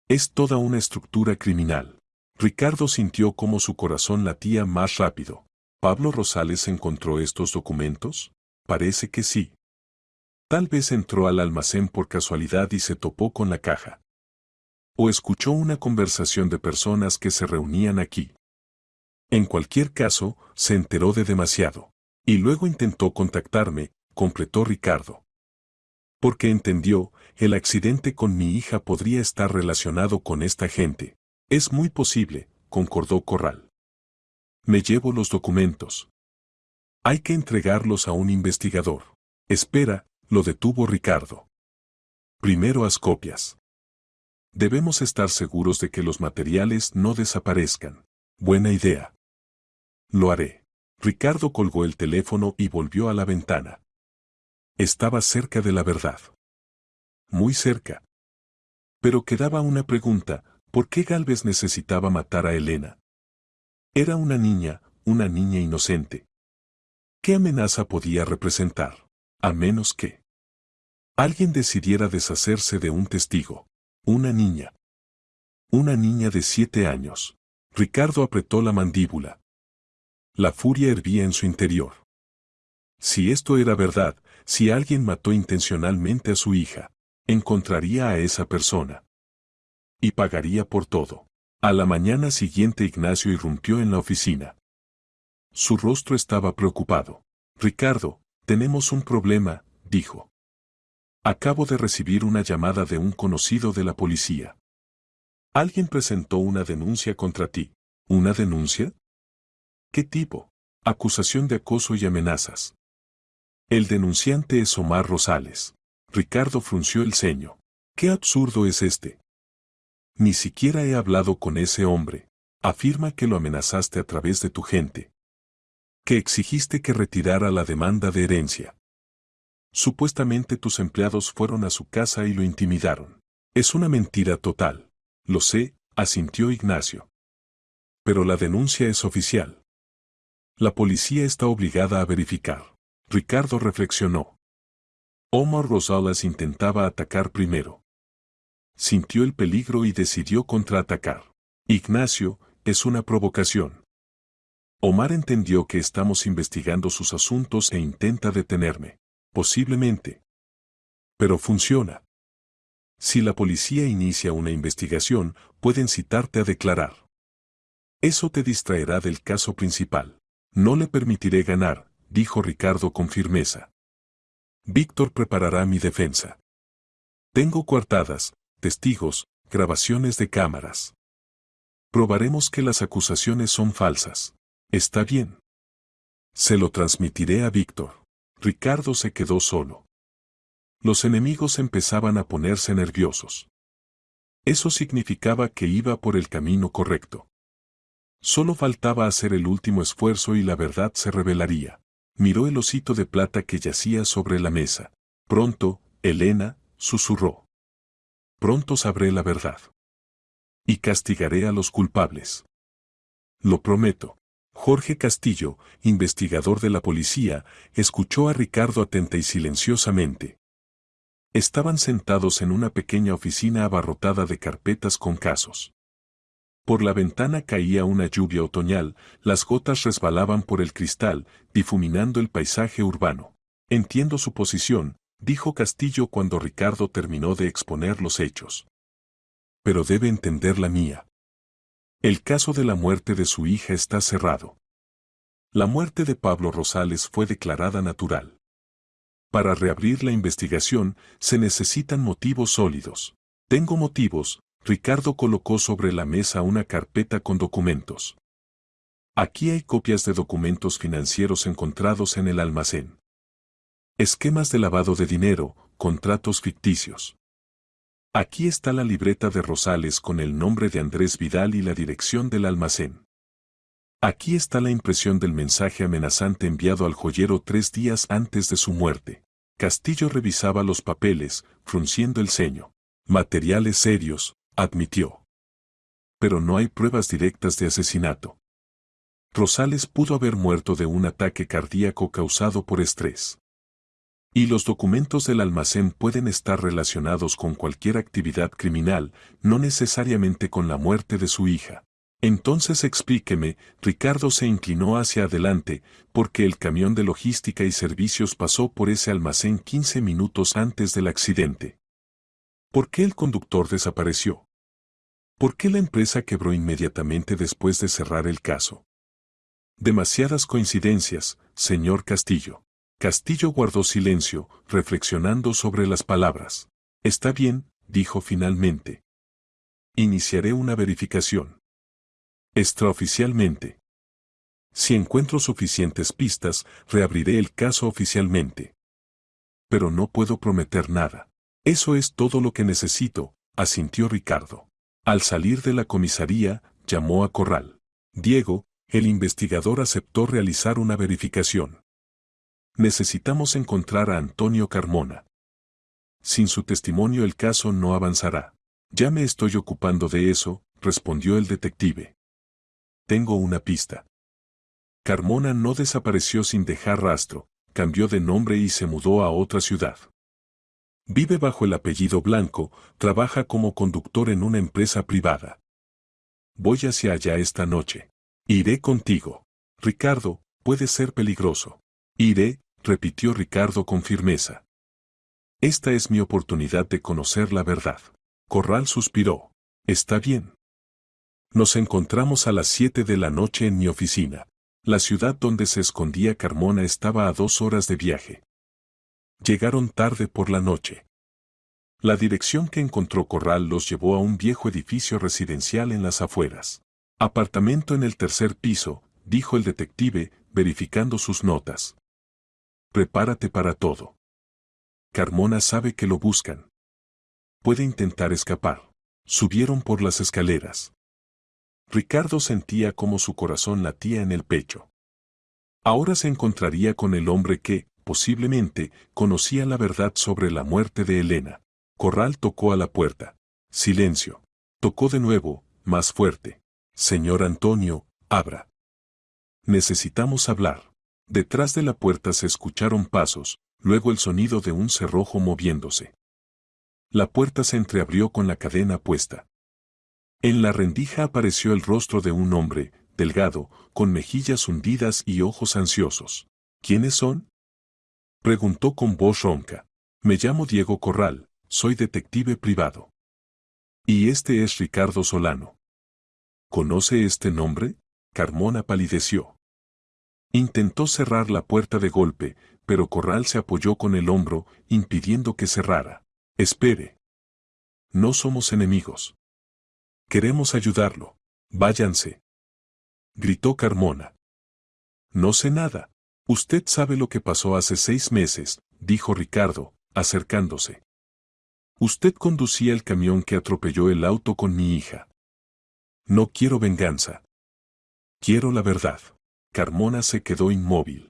Es toda una estructura criminal. Ricardo sintió cómo su corazón latía más rápido. ¿Pablo Rosales encontró estos documentos? Parece que sí. Tal vez entró al almacén por casualidad y se topó con la caja. O escuchó una conversación de personas que se reunían aquí. En cualquier caso, se enteró de demasiado. Y luego intentó contactarme, completó Ricardo. Porque entendió, el accidente con mi hija podría estar relacionado con esta gente. Es muy posible, concordó Corral. Me llevo los documentos. Hay que entregarlos a un investigador. Espera, lo detuvo Ricardo. Primero haz copias. Debemos estar seguros de que los materiales no desaparezcan. Buena idea. Lo haré. Ricardo colgó el teléfono y volvió a la ventana. Estaba cerca de la verdad. Muy cerca. Pero quedaba una pregunta, ¿por qué Gálvez necesitaba matar a Elena? Era una niña inocente. ¿Qué amenaza podía representar? A menos que alguien decidiera deshacerse de un testigo. Una niña. Una niña de 7 años. Ricardo apretó la mandíbula. La furia hervía en su interior. Si esto era verdad, si alguien mató intencionalmente a su hija, encontraría a esa persona. Y pagaría por todo. A la mañana siguiente Ignacio irrumpió en la oficina. Su rostro estaba preocupado. Ricardo, tenemos un problema, dijo. Acabo de recibir una llamada de un conocido de la policía. Alguien presentó una denuncia contra ti. ¿Una denuncia? ¿Qué tipo? Acusación de acoso y amenazas. El denunciante es Omar Rosales. Ricardo frunció el ceño. ¿Qué absurdo es este? Ni siquiera he hablado con ese hombre. Afirma que lo amenazaste a través de tu gente. Que exigiste que retirara la demanda de herencia. Supuestamente tus empleados fueron a su casa y lo intimidaron. Es una mentira total. Lo sé, asintió Ignacio. Pero la denuncia es oficial. La policía está obligada a verificar. Ricardo reflexionó. Omar Rosales intentaba atacar primero. Sintió el peligro y decidió contraatacar. Ignacio, es una provocación. Omar entendió que estamos investigando sus asuntos e intenta detenerme. Posiblemente. Pero funciona. Si la policía inicia una investigación, pueden citarte a declarar. Eso te distraerá del caso principal. No le permitiré ganar, dijo Ricardo con firmeza. Víctor preparará mi defensa. Tengo coartadas, testigos, grabaciones de cámaras. Probaremos que las acusaciones son falsas. Está bien. Se lo transmitiré a Víctor. Ricardo se quedó solo. Los enemigos empezaban a ponerse nerviosos. Eso significaba que iba por el camino correcto. Solo faltaba hacer el último esfuerzo y la verdad se revelaría. Miró el osito de plata que yacía sobre la mesa. Pronto, Elena, susurró. Pronto sabré la verdad. Y castigaré a los culpables. Lo prometo. Jorge Castillo, investigador de la policía, escuchó a Ricardo atenta y silenciosamente. Estaban sentados en una pequeña oficina abarrotada de carpetas con casos. Por la ventana caía una lluvia otoñal, las gotas resbalaban por el cristal, difuminando el paisaje urbano. Entiendo su posición, dijo Castillo cuando Ricardo terminó de exponer los hechos. Pero debe entender la mía. El caso de la muerte de su hija está cerrado. La muerte de Pablo Rosales fue declarada natural. Para reabrir la investigación, se necesitan motivos sólidos. Tengo motivos. Ricardo colocó sobre la mesa una carpeta con documentos. Aquí hay copias de documentos financieros encontrados en el almacén. Esquemas de lavado de dinero, contratos ficticios. Aquí está la libreta de Rosales con el nombre de Andrés Vidal y la dirección del almacén. Aquí está la impresión del mensaje amenazante enviado al joyero 3 días antes de su muerte. Castillo revisaba los papeles, frunciendo el ceño. Materiales serios, admitió. Pero no hay pruebas directas de asesinato. Rosales pudo haber muerto de un ataque cardíaco causado por estrés. Y los documentos del almacén pueden estar relacionados con cualquier actividad criminal, no necesariamente con la muerte de su hija. Entonces explíqueme, Ricardo se inclinó hacia adelante, porque el camión de logística y servicios pasó por ese almacén 15 minutos antes del accidente. ¿Por qué el conductor desapareció? ¿Por qué la empresa quebró inmediatamente después de cerrar el caso? Demasiadas coincidencias, señor Castillo. Castillo guardó silencio, reflexionando sobre las palabras. Está bien, dijo finalmente. Iniciaré una verificación. Extraoficialmente. Si encuentro suficientes pistas, reabriré el caso oficialmente. Pero no puedo prometer nada. Eso es todo lo que necesito, asintió Ricardo. Al salir de la comisaría, llamó a Corral. Diego, el investigador aceptó realizar una verificación. Necesitamos encontrar a Antonio Carmona. Sin su testimonio el caso no avanzará. Ya me estoy ocupando de eso, respondió el detective. Tengo una pista. Carmona no desapareció sin dejar rastro, cambió de nombre y se mudó a otra ciudad. Vive bajo el apellido Blanco, trabaja como conductor en una empresa privada. Voy hacia allá esta noche. Iré contigo. Ricardo, puede ser peligroso. Iré, repitió Ricardo con firmeza. Esta es mi oportunidad de conocer la verdad. Corral suspiró. Está bien. Nos encontramos a las 7 de la noche en mi oficina. La ciudad donde se escondía Carmona estaba a 2 horas de viaje. Llegaron tarde por la noche. La dirección que encontró Corral los llevó a un viejo edificio residencial en las afueras. Apartamento en el 3er piso, dijo el detective, verificando sus notas. Prepárate para todo. Carmona sabe que lo buscan. Puede intentar escapar. Subieron por las escaleras. Ricardo sentía cómo su corazón latía en el pecho. Ahora se encontraría con el hombre que, posiblemente, conocía la verdad sobre la muerte de Elena. Corral tocó a la puerta. Silencio. Tocó de nuevo, más fuerte. Señor Antonio, abra. Necesitamos hablar. Detrás de la puerta se escucharon pasos, luego el sonido de un cerrojo moviéndose. La puerta se entreabrió con la cadena puesta. En la rendija apareció el rostro de un hombre, delgado, con mejillas hundidas y ojos ansiosos. ¿Quiénes son? Preguntó con voz ronca. Me llamo Diego Corral, soy detective privado. Y este es Ricardo Solano. ¿Conoce este nombre? Carmona palideció. Intentó cerrar la puerta de golpe, pero Corral se apoyó con el hombro, impidiendo que cerrara. Espere. No somos enemigos. Queremos ayudarlo. Váyanse. Gritó Carmona. No sé nada. Usted sabe lo que pasó hace 6 meses, dijo Ricardo, acercándose. Usted conducía el camión que atropelló el auto con mi hija. No quiero venganza. Quiero la verdad. Carmona se quedó inmóvil.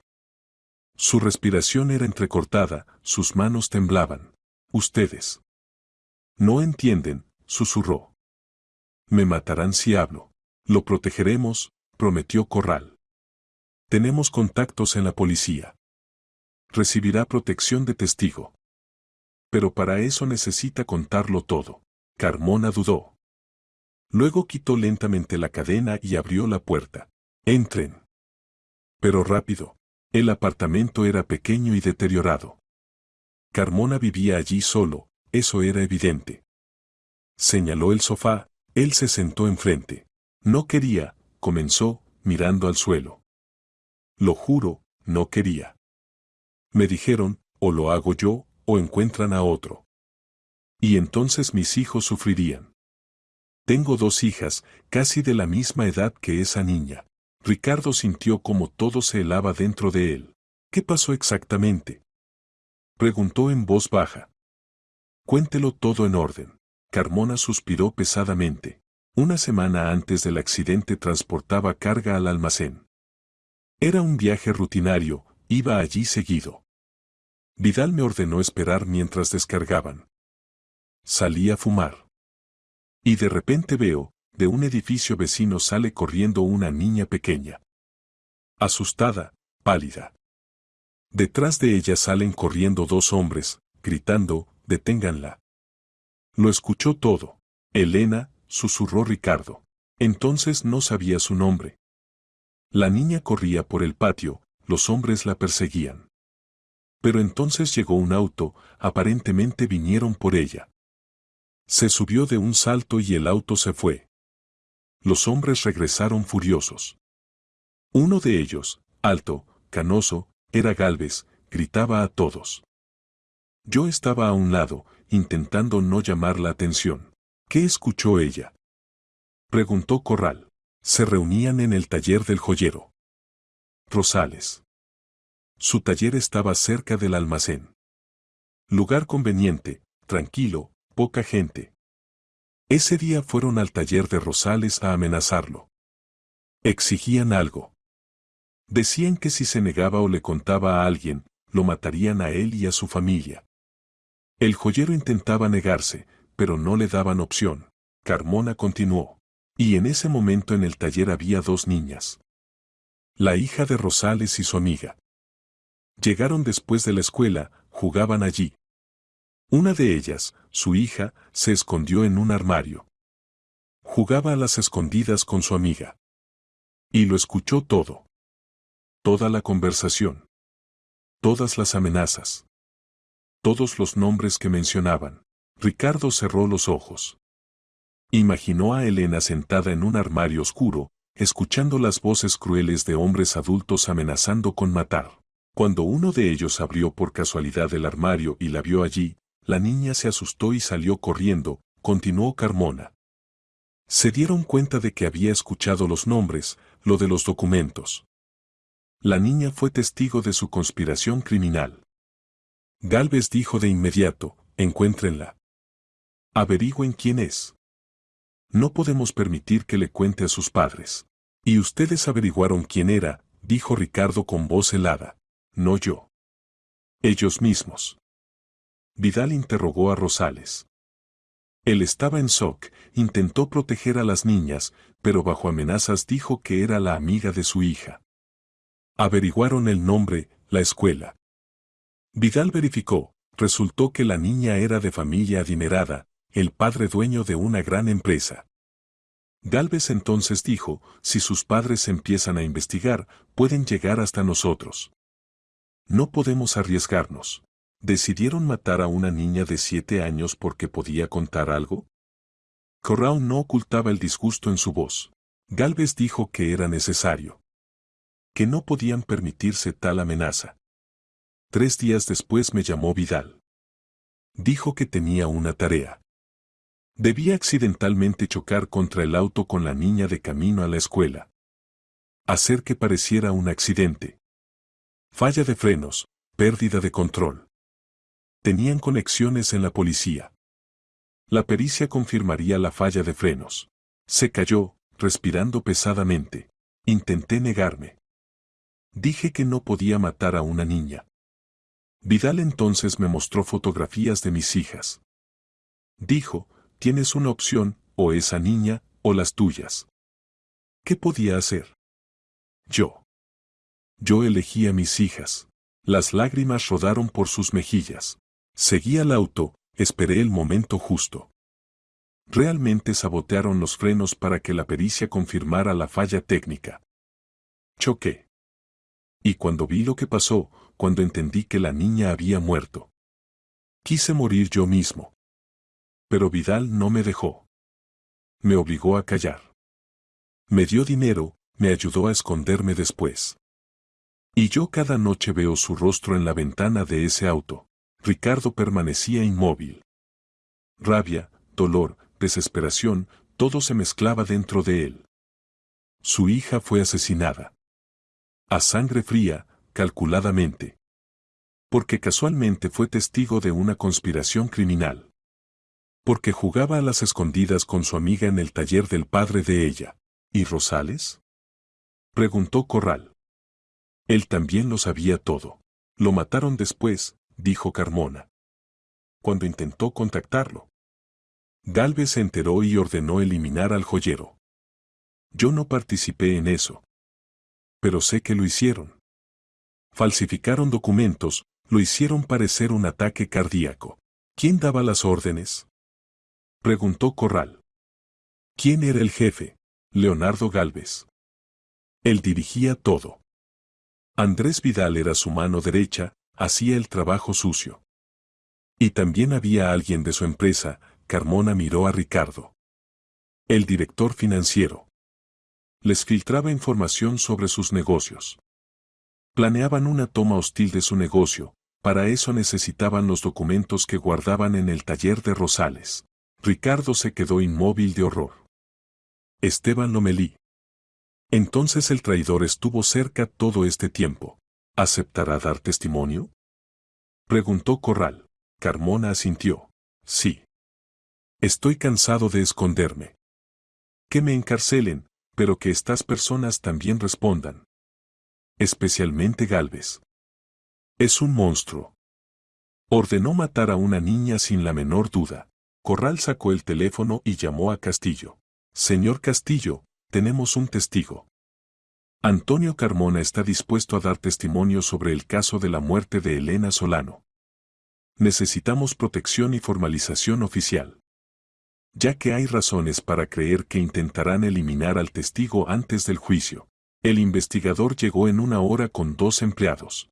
Su respiración era entrecortada, sus manos temblaban. Ustedes. No entienden, susurró. Me matarán si hablo. Lo protegeremos, prometió Corral. Tenemos contactos en la policía. Recibirá protección de testigo. Pero para eso necesita contarlo todo. Carmona dudó. Luego quitó lentamente la cadena y abrió la puerta. Entren. Pero rápido. El apartamento era pequeño y deteriorado. Carmona vivía allí solo, eso era evidente. Señaló el sofá, él se sentó enfrente. No quería, comenzó, mirando al suelo. Lo juro, no quería. Me dijeron, o lo hago yo, o encuentran a otro. Y entonces mis hijos sufrirían. Tengo 2 hijas, casi de la misma edad que esa niña. Ricardo sintió como todo se helaba dentro de él. ¿Qué pasó exactamente? Preguntó en voz baja. Cuéntelo todo en orden. Carmona suspiró pesadamente. Una semana antes del accidente transportaba carga al almacén. Era un viaje rutinario, iba allí seguido. Vidal me ordenó esperar mientras descargaban. Salí a fumar. Y de repente veo, de un edificio vecino sale corriendo una niña pequeña. Asustada, pálida. Detrás de ella salen corriendo 2 hombres, gritando, deténganla. Lo escuchó todo. Elena, susurró Ricardo. Entonces no sabía su nombre. La niña corría por el patio, los hombres la perseguían. Pero entonces llegó un auto, aparentemente vinieron por ella. Se subió de un salto y el auto se fue. Los hombres regresaron furiosos. Uno de ellos, alto, canoso, era Gálvez, gritaba a todos. Yo estaba a un lado, intentando no llamar la atención. ¿Qué escuchó ella? Preguntó Corral. Se reunían en el taller del joyero. Rosales. Su taller estaba cerca del almacén. Lugar conveniente, tranquilo, poca gente. Ese día fueron al taller de Rosales a amenazarlo. Exigían algo. Decían que si se negaba o le contaba a alguien, lo matarían a él y a su familia. El joyero intentaba negarse, pero no le daban opción. Carmona continuó. Y en ese momento en el taller había 2 niñas. La hija de Rosales y su amiga. Llegaron después de la escuela, jugaban allí. Una de ellas, su hija, se escondió en un armario. Jugaba a las escondidas con su amiga. Y lo escuchó todo. Toda la conversación. Todas las amenazas. Todos los nombres que mencionaban. Ricardo cerró los ojos. Imaginó a Elena sentada en un armario oscuro, escuchando las voces crueles de hombres adultos amenazando con matar. Cuando uno de ellos abrió por casualidad el armario y la vio allí, la niña se asustó y salió corriendo, continuó Carmona. Se dieron cuenta de que había escuchado los nombres, lo de los documentos. La niña fue testigo de su conspiración criminal. Gálvez dijo de inmediato, encuéntrenla. Averigüen quién es. No podemos permitir que le cuente a sus padres. Y ustedes averiguaron quién era, dijo Ricardo con voz helada. No yo. Ellos mismos. Vidal interrogó a Rosales. Él estaba en shock, intentó proteger a las niñas, pero bajo amenazas dijo que era la amiga de su hija. Averiguaron el nombre, la escuela. Vidal verificó, resultó que la niña era de familia adinerada, el padre dueño de una gran empresa. Gálvez entonces dijo, si sus padres empiezan a investigar, pueden llegar hasta nosotros. No podemos arriesgarnos. ¿Decidieron matar a una niña de 7 años porque podía contar algo? Corrao no ocultaba el disgusto en su voz. Gálvez dijo que era necesario. Que no podían permitirse tal amenaza. 3 días después me llamó Vidal. Dijo que tenía una tarea. Debía accidentalmente chocar contra el auto con la niña de camino a la escuela. Hacer que pareciera un accidente. Falla de frenos, pérdida de control. Tenían conexiones en la policía. La pericia confirmaría la falla de frenos. Se cayó, respirando pesadamente. Intenté negarme. Dije que no podía matar a una niña. Vidal entonces me mostró fotografías de mis hijas. Dijo, tienes una opción, o esa niña, o las tuyas. ¿Qué podía hacer? Yo elegí a mis hijas. Las lágrimas rodaron por sus mejillas. Seguí al auto, esperé el momento justo. Realmente sabotearon los frenos para que la pericia confirmara la falla técnica. Choqué. Y cuando vi lo que pasó, cuando entendí que la niña había muerto, quise morir yo mismo. Pero Vidal no me dejó. Me obligó a callar. Me dio dinero, me ayudó a esconderme después. Y yo cada noche veo su rostro en la ventana de ese auto. Ricardo permanecía inmóvil. Rabia, dolor, desesperación, todo se mezclaba dentro de él. Su hija fue asesinada. A sangre fría, calculadamente. Porque casualmente fue testigo de una conspiración criminal. Porque jugaba a las escondidas con su amiga en el taller del padre de ella. ¿Y Rosales? Preguntó Corral. Él también lo sabía todo. Lo mataron después, dijo Carmona. Cuando intentó contactarlo. Gálvez se enteró y ordenó eliminar al joyero. Yo no participé en eso. Pero sé que lo hicieron. Falsificaron documentos, lo hicieron parecer un ataque cardíaco. ¿Quién daba las órdenes? Preguntó Corral. ¿Quién era el jefe? Leonardo Gálvez. Él dirigía todo. Andrés Vidal era su mano derecha, hacía el trabajo sucio. Y también había alguien de su empresa. Carmona miró a Ricardo. El director financiero. Les filtraba información sobre sus negocios. Planeaban una toma hostil de su negocio, para eso necesitaban los documentos que guardaban en el taller de Rosales. Ricardo se quedó inmóvil de horror. Esteban Lomelí. Entonces el traidor estuvo cerca todo este tiempo. ¿Aceptará dar testimonio? Preguntó Corral. Carmona asintió. Sí. Estoy cansado de esconderme. Que me encarcelen, pero que estas personas también respondan. Especialmente Gálvez. Es un monstruo. Ordenó matar a una niña sin la menor duda. Corral sacó el teléfono y llamó a Castillo. Señor Castillo, tenemos un testigo. Antonio Carmona está dispuesto a dar testimonio sobre el caso de la muerte de Elena Solano. Necesitamos protección y formalización oficial. Ya que hay razones para creer que intentarán eliminar al testigo antes del juicio. El investigador llegó en 1 hora con 2 empleados.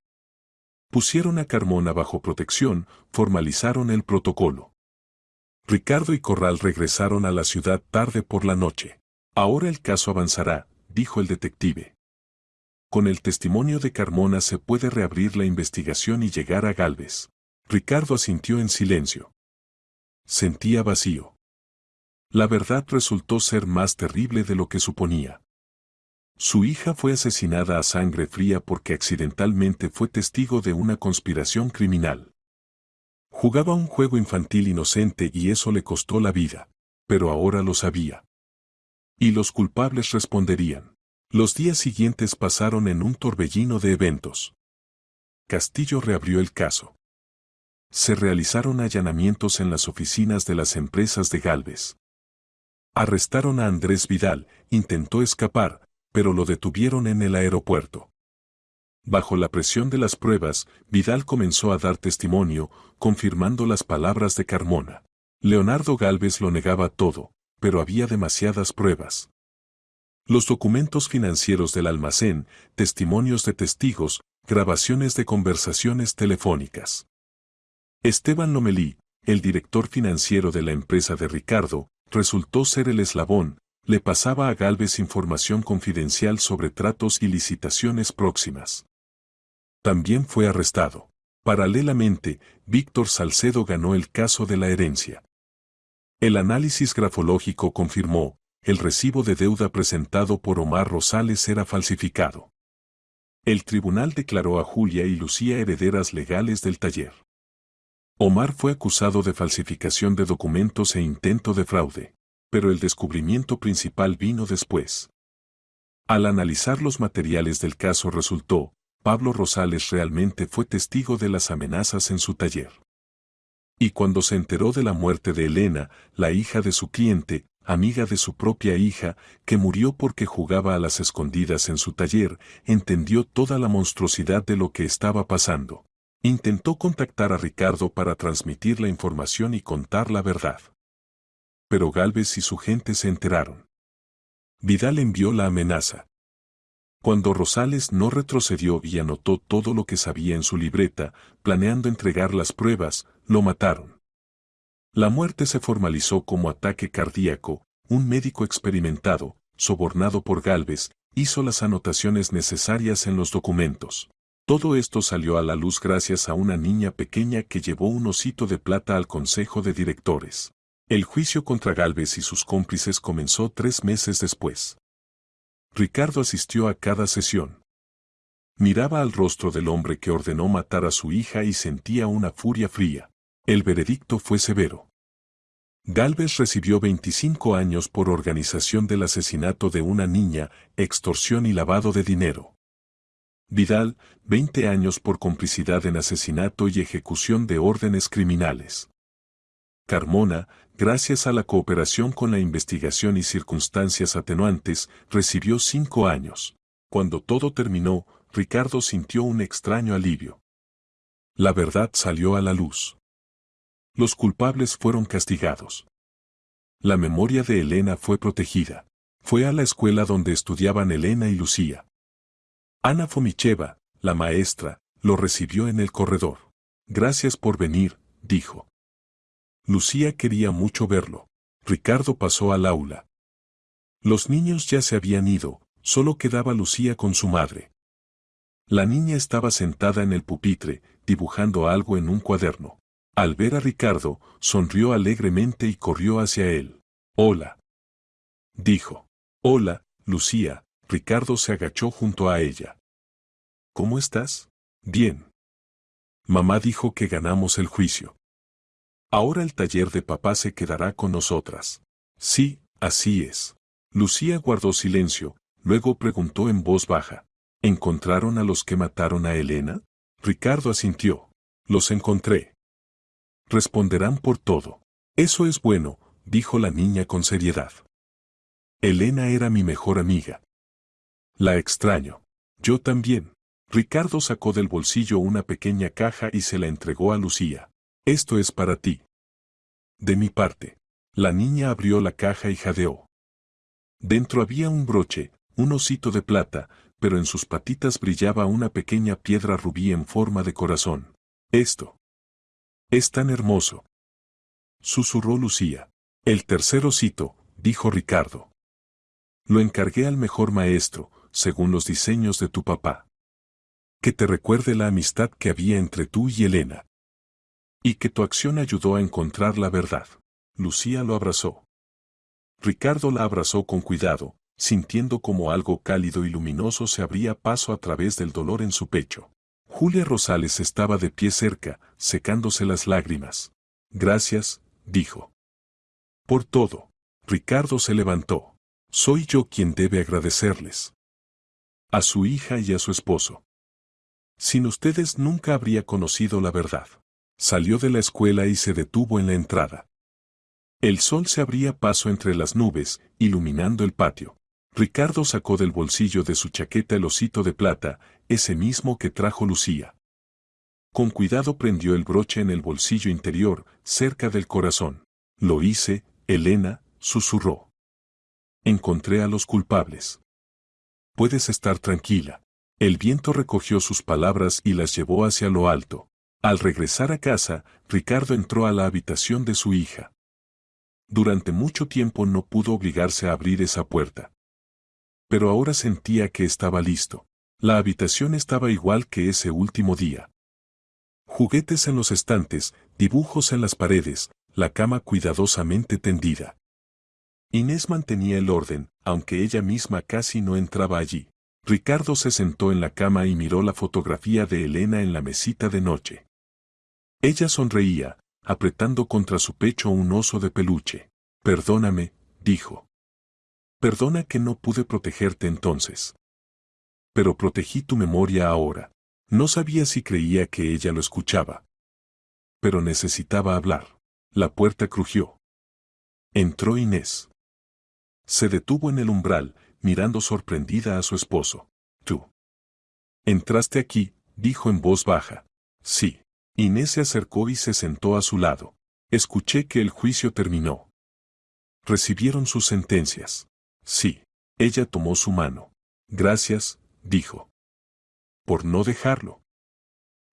Pusieron a Carmona bajo protección, formalizaron el protocolo. Ricardo y Corral regresaron a la ciudad tarde por la noche. Ahora el caso avanzará, dijo el detective. Con el testimonio de Carmona se puede reabrir la investigación y llegar a Gálvez. Ricardo asintió en silencio. Sentía vacío. La verdad resultó ser más terrible de lo que suponía. Su hija fue asesinada a sangre fría porque accidentalmente fue testigo de una conspiración criminal. Jugaba un juego infantil inocente y eso le costó la vida, pero ahora lo sabía. Y los culpables responderían. Los días siguientes pasaron en un torbellino de eventos. Castillo reabrió el caso. Se realizaron allanamientos en las oficinas de las empresas de Gálvez. Arrestaron a Andrés Vidal, intentó escapar, pero lo detuvieron en el aeropuerto. Bajo la presión de las pruebas, Vidal comenzó a dar testimonio, confirmando las palabras de Carmona. Leonardo Gálvez lo negaba todo, pero había demasiadas pruebas. Los documentos financieros del almacén, testimonios de testigos, grabaciones de conversaciones telefónicas. Esteban Lomelí, el director financiero de la empresa de Ricardo, resultó ser el eslabón, le pasaba a Gálvez información confidencial sobre tratos y licitaciones próximas. También fue arrestado. Paralelamente, Víctor Salcedo ganó el caso de la herencia. El análisis grafológico confirmó, el recibo de deuda presentado por Omar Rosales era falsificado. El tribunal declaró a Julia y Lucía herederas legales del taller. Omar fue acusado de falsificación de documentos e intento de fraude, pero el descubrimiento principal vino después. Al analizar los materiales del caso resultó, Pablo Rosales realmente fue testigo de las amenazas en su taller. Y cuando se enteró de la muerte de Elena, la hija de su cliente, amiga de su propia hija, que murió porque jugaba a las escondidas en su taller, entendió toda la monstruosidad de lo que estaba pasando. Intentó contactar a Ricardo para transmitir la información y contar la verdad. Pero Gálvez y su gente se enteraron. Vidal envió la amenaza. Cuando Rosales no retrocedió y anotó todo lo que sabía en su libreta, planeando entregar las pruebas, lo mataron. La muerte se formalizó como ataque cardíaco. Un médico experimentado, sobornado por Gálvez, hizo las anotaciones necesarias en los documentos. Todo esto salió a la luz gracias a una niña pequeña que llevó un osito de plata al consejo de directores. El juicio contra Gálvez y sus cómplices comenzó 3 meses después. Ricardo asistió a cada sesión. Miraba al rostro del hombre que ordenó matar a su hija y sentía una furia fría. El veredicto fue severo. Gálvez recibió 25 años por organización del asesinato de una niña, extorsión y lavado de dinero. Vidal, 20 años por complicidad en asesinato y ejecución de órdenes criminales. Carmona, gracias a la cooperación con la investigación y circunstancias atenuantes, recibió 5 años. Cuando todo terminó, Ricardo sintió un extraño alivio. La verdad salió a la luz. Los culpables fueron castigados. La memoria de Elena fue protegida. Fue a la escuela donde estudiaban Elena y Lucía. Ana Fomicheva, la maestra, lo recibió en el corredor. Gracias por venir, dijo. Lucía quería mucho verlo. Ricardo pasó al aula. Los niños ya se habían ido, solo quedaba Lucía con su madre. La niña estaba sentada en el pupitre, dibujando algo en un cuaderno. Al ver a Ricardo, sonrió alegremente y corrió hacia él. «Hola», dijo. «Hola, Lucía». Ricardo se agachó junto a ella. «¿Cómo estás?» «Bien. Mamá dijo que ganamos el juicio. Ahora el taller de papá se quedará con nosotras». «Sí, así es». Lucía guardó silencio, luego preguntó en voz baja. «¿Encontraron a los que mataron a Elena?» Ricardo asintió. «Los encontré. Responderán por todo». «Eso es bueno», dijo la niña con seriedad. «Elena era mi mejor amiga. La extraño». «Yo también». Ricardo sacó del bolsillo una pequeña caja y se la entregó a Lucía. «Esto es para ti». «De mi parte». La niña abrió la caja y jadeó. Dentro había un broche, un osito de plata, pero en sus patitas brillaba una pequeña piedra rubí en forma de corazón. «Esto es tan hermoso», susurró Lucía. «El tercer osito», dijo Ricardo. «Lo encargué al mejor maestro, según los diseños de tu papá. Que te recuerde la amistad que había entre tú y Elena. Y que tu acción ayudó a encontrar la verdad». Lucía lo abrazó. Ricardo la abrazó con cuidado, sintiendo como algo cálido y luminoso se abría paso a través del dolor en su pecho. Julia Rosales estaba de pie cerca, secándose las lágrimas. «Gracias», dijo. «Por todo». Ricardo se levantó. Soy yo quien debe agradecerles. A su hija y a su esposo. Sin ustedes nunca habría conocido la verdad. Salió de la escuela y se detuvo en la entrada. El sol se abría paso entre las nubes, iluminando el patio. Ricardo sacó del bolsillo de su chaqueta el osito de plata, ese mismo que trajo Lucía. Con cuidado prendió el broche en el bolsillo interior, cerca del corazón. Lo hice, Elena, susurró. Encontré a los culpables. Puedes estar tranquila. El viento recogió sus palabras y las llevó hacia lo alto. Al regresar a casa, Ricardo entró a la habitación de su hija. Durante mucho tiempo no pudo obligarse a abrir esa puerta. Pero ahora sentía que estaba listo. La habitación estaba igual que ese último día. Juguetes en los estantes, dibujos en las paredes, la cama cuidadosamente tendida. Inés mantenía el orden, aunque ella misma casi no entraba allí. Ricardo se sentó en la cama y miró la fotografía de Elena en la mesita de noche. Ella sonreía, apretando contra su pecho un oso de peluche. Perdóname, dijo. Perdona que no pude protegerte entonces. Pero protegí tu memoria ahora. No sabía si creía que ella lo escuchaba. Pero necesitaba hablar. La puerta crujió. Entró Inés. Se detuvo en el umbral, mirando sorprendida a su esposo. ¿Tú entraste aquí?, dijo en voz baja. Sí. Inés se acercó y se sentó a su lado. Escuché que el juicio terminó. ¿Recibieron sus sentencias? Sí. Ella tomó su mano. Gracias, dijo. Por no dejarlo.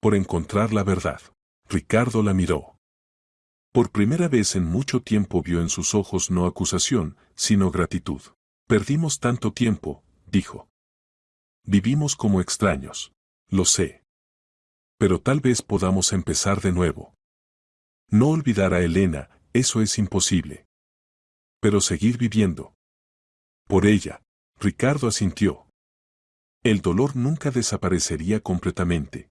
Por encontrar la verdad. Ricardo la miró. Por primera vez en mucho tiempo vio en sus ojos no acusación, sino gratitud. Perdimos tanto tiempo, dijo. Vivimos como extraños. Lo sé. Pero tal vez podamos empezar de nuevo. No olvidar a Elena, eso es imposible. Pero seguir viviendo. Por ella, Ricardo asintió. El dolor nunca desaparecería completamente.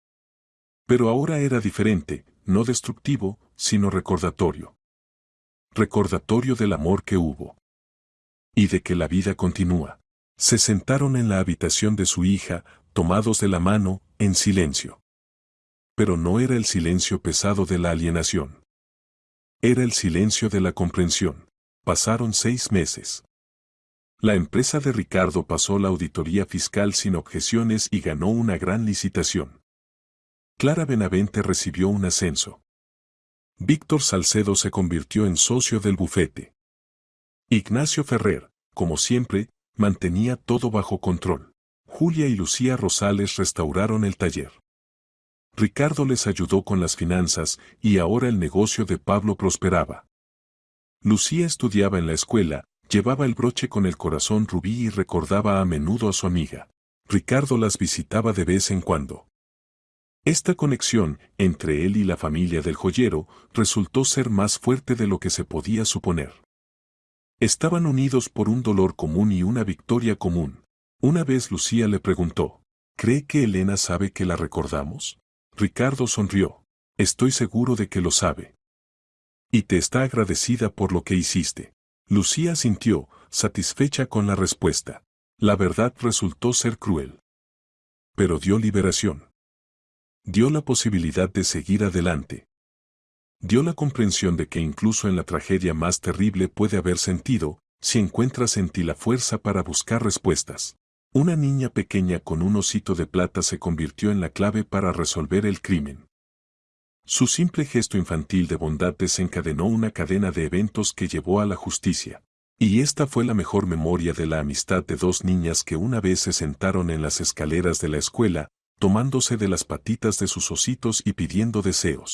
Pero ahora era diferente, no destructivo, sino recordatorio. Recordatorio del amor que hubo. Y de que la vida continúa. Se sentaron en la habitación de su hija, tomados de la mano, en silencio. Pero no era el silencio pesado de la alienación. Era el silencio de la comprensión. Pasaron 6 meses. La empresa de Ricardo pasó la auditoría fiscal sin objeciones y ganó una gran licitación. Clara Benavente recibió un ascenso. Víctor Salcedo se convirtió en socio del bufete. Ignacio Ferrer, como siempre, mantenía todo bajo control. Julia y Lucía Rosales restauraron el taller. Ricardo les ayudó con las finanzas y ahora el negocio de Pablo prosperaba. Lucía estudiaba en la escuela, llevaba el broche con el corazón rubí y recordaba a menudo a su amiga. Ricardo las visitaba de vez en cuando. Esta conexión entre él y la familia del joyero resultó ser más fuerte de lo que se podía suponer. Estaban unidos por un dolor común y una victoria común. Una vez Lucía le preguntó, ¿cree que Elena sabe que la recordamos? Ricardo sonrió. Estoy seguro de que lo sabe. Y te está agradecida por lo que hiciste. Lucía sintió, satisfecha con la respuesta. La verdad resultó ser cruel. Pero dio liberación. Dio la posibilidad de seguir adelante. Dio la comprensión de que incluso en la tragedia más terrible puede haber sentido, si encuentras en ti la fuerza para buscar respuestas. Una niña pequeña con un osito de plata se convirtió en la clave para resolver el crimen. Su simple gesto infantil de bondad desencadenó una cadena de eventos que llevó a la justicia. Y esta fue la mejor memoria de la amistad de dos niñas que una vez se sentaron en las escaleras de la escuela, tomándose de las patitas de sus ositos y pidiendo deseos.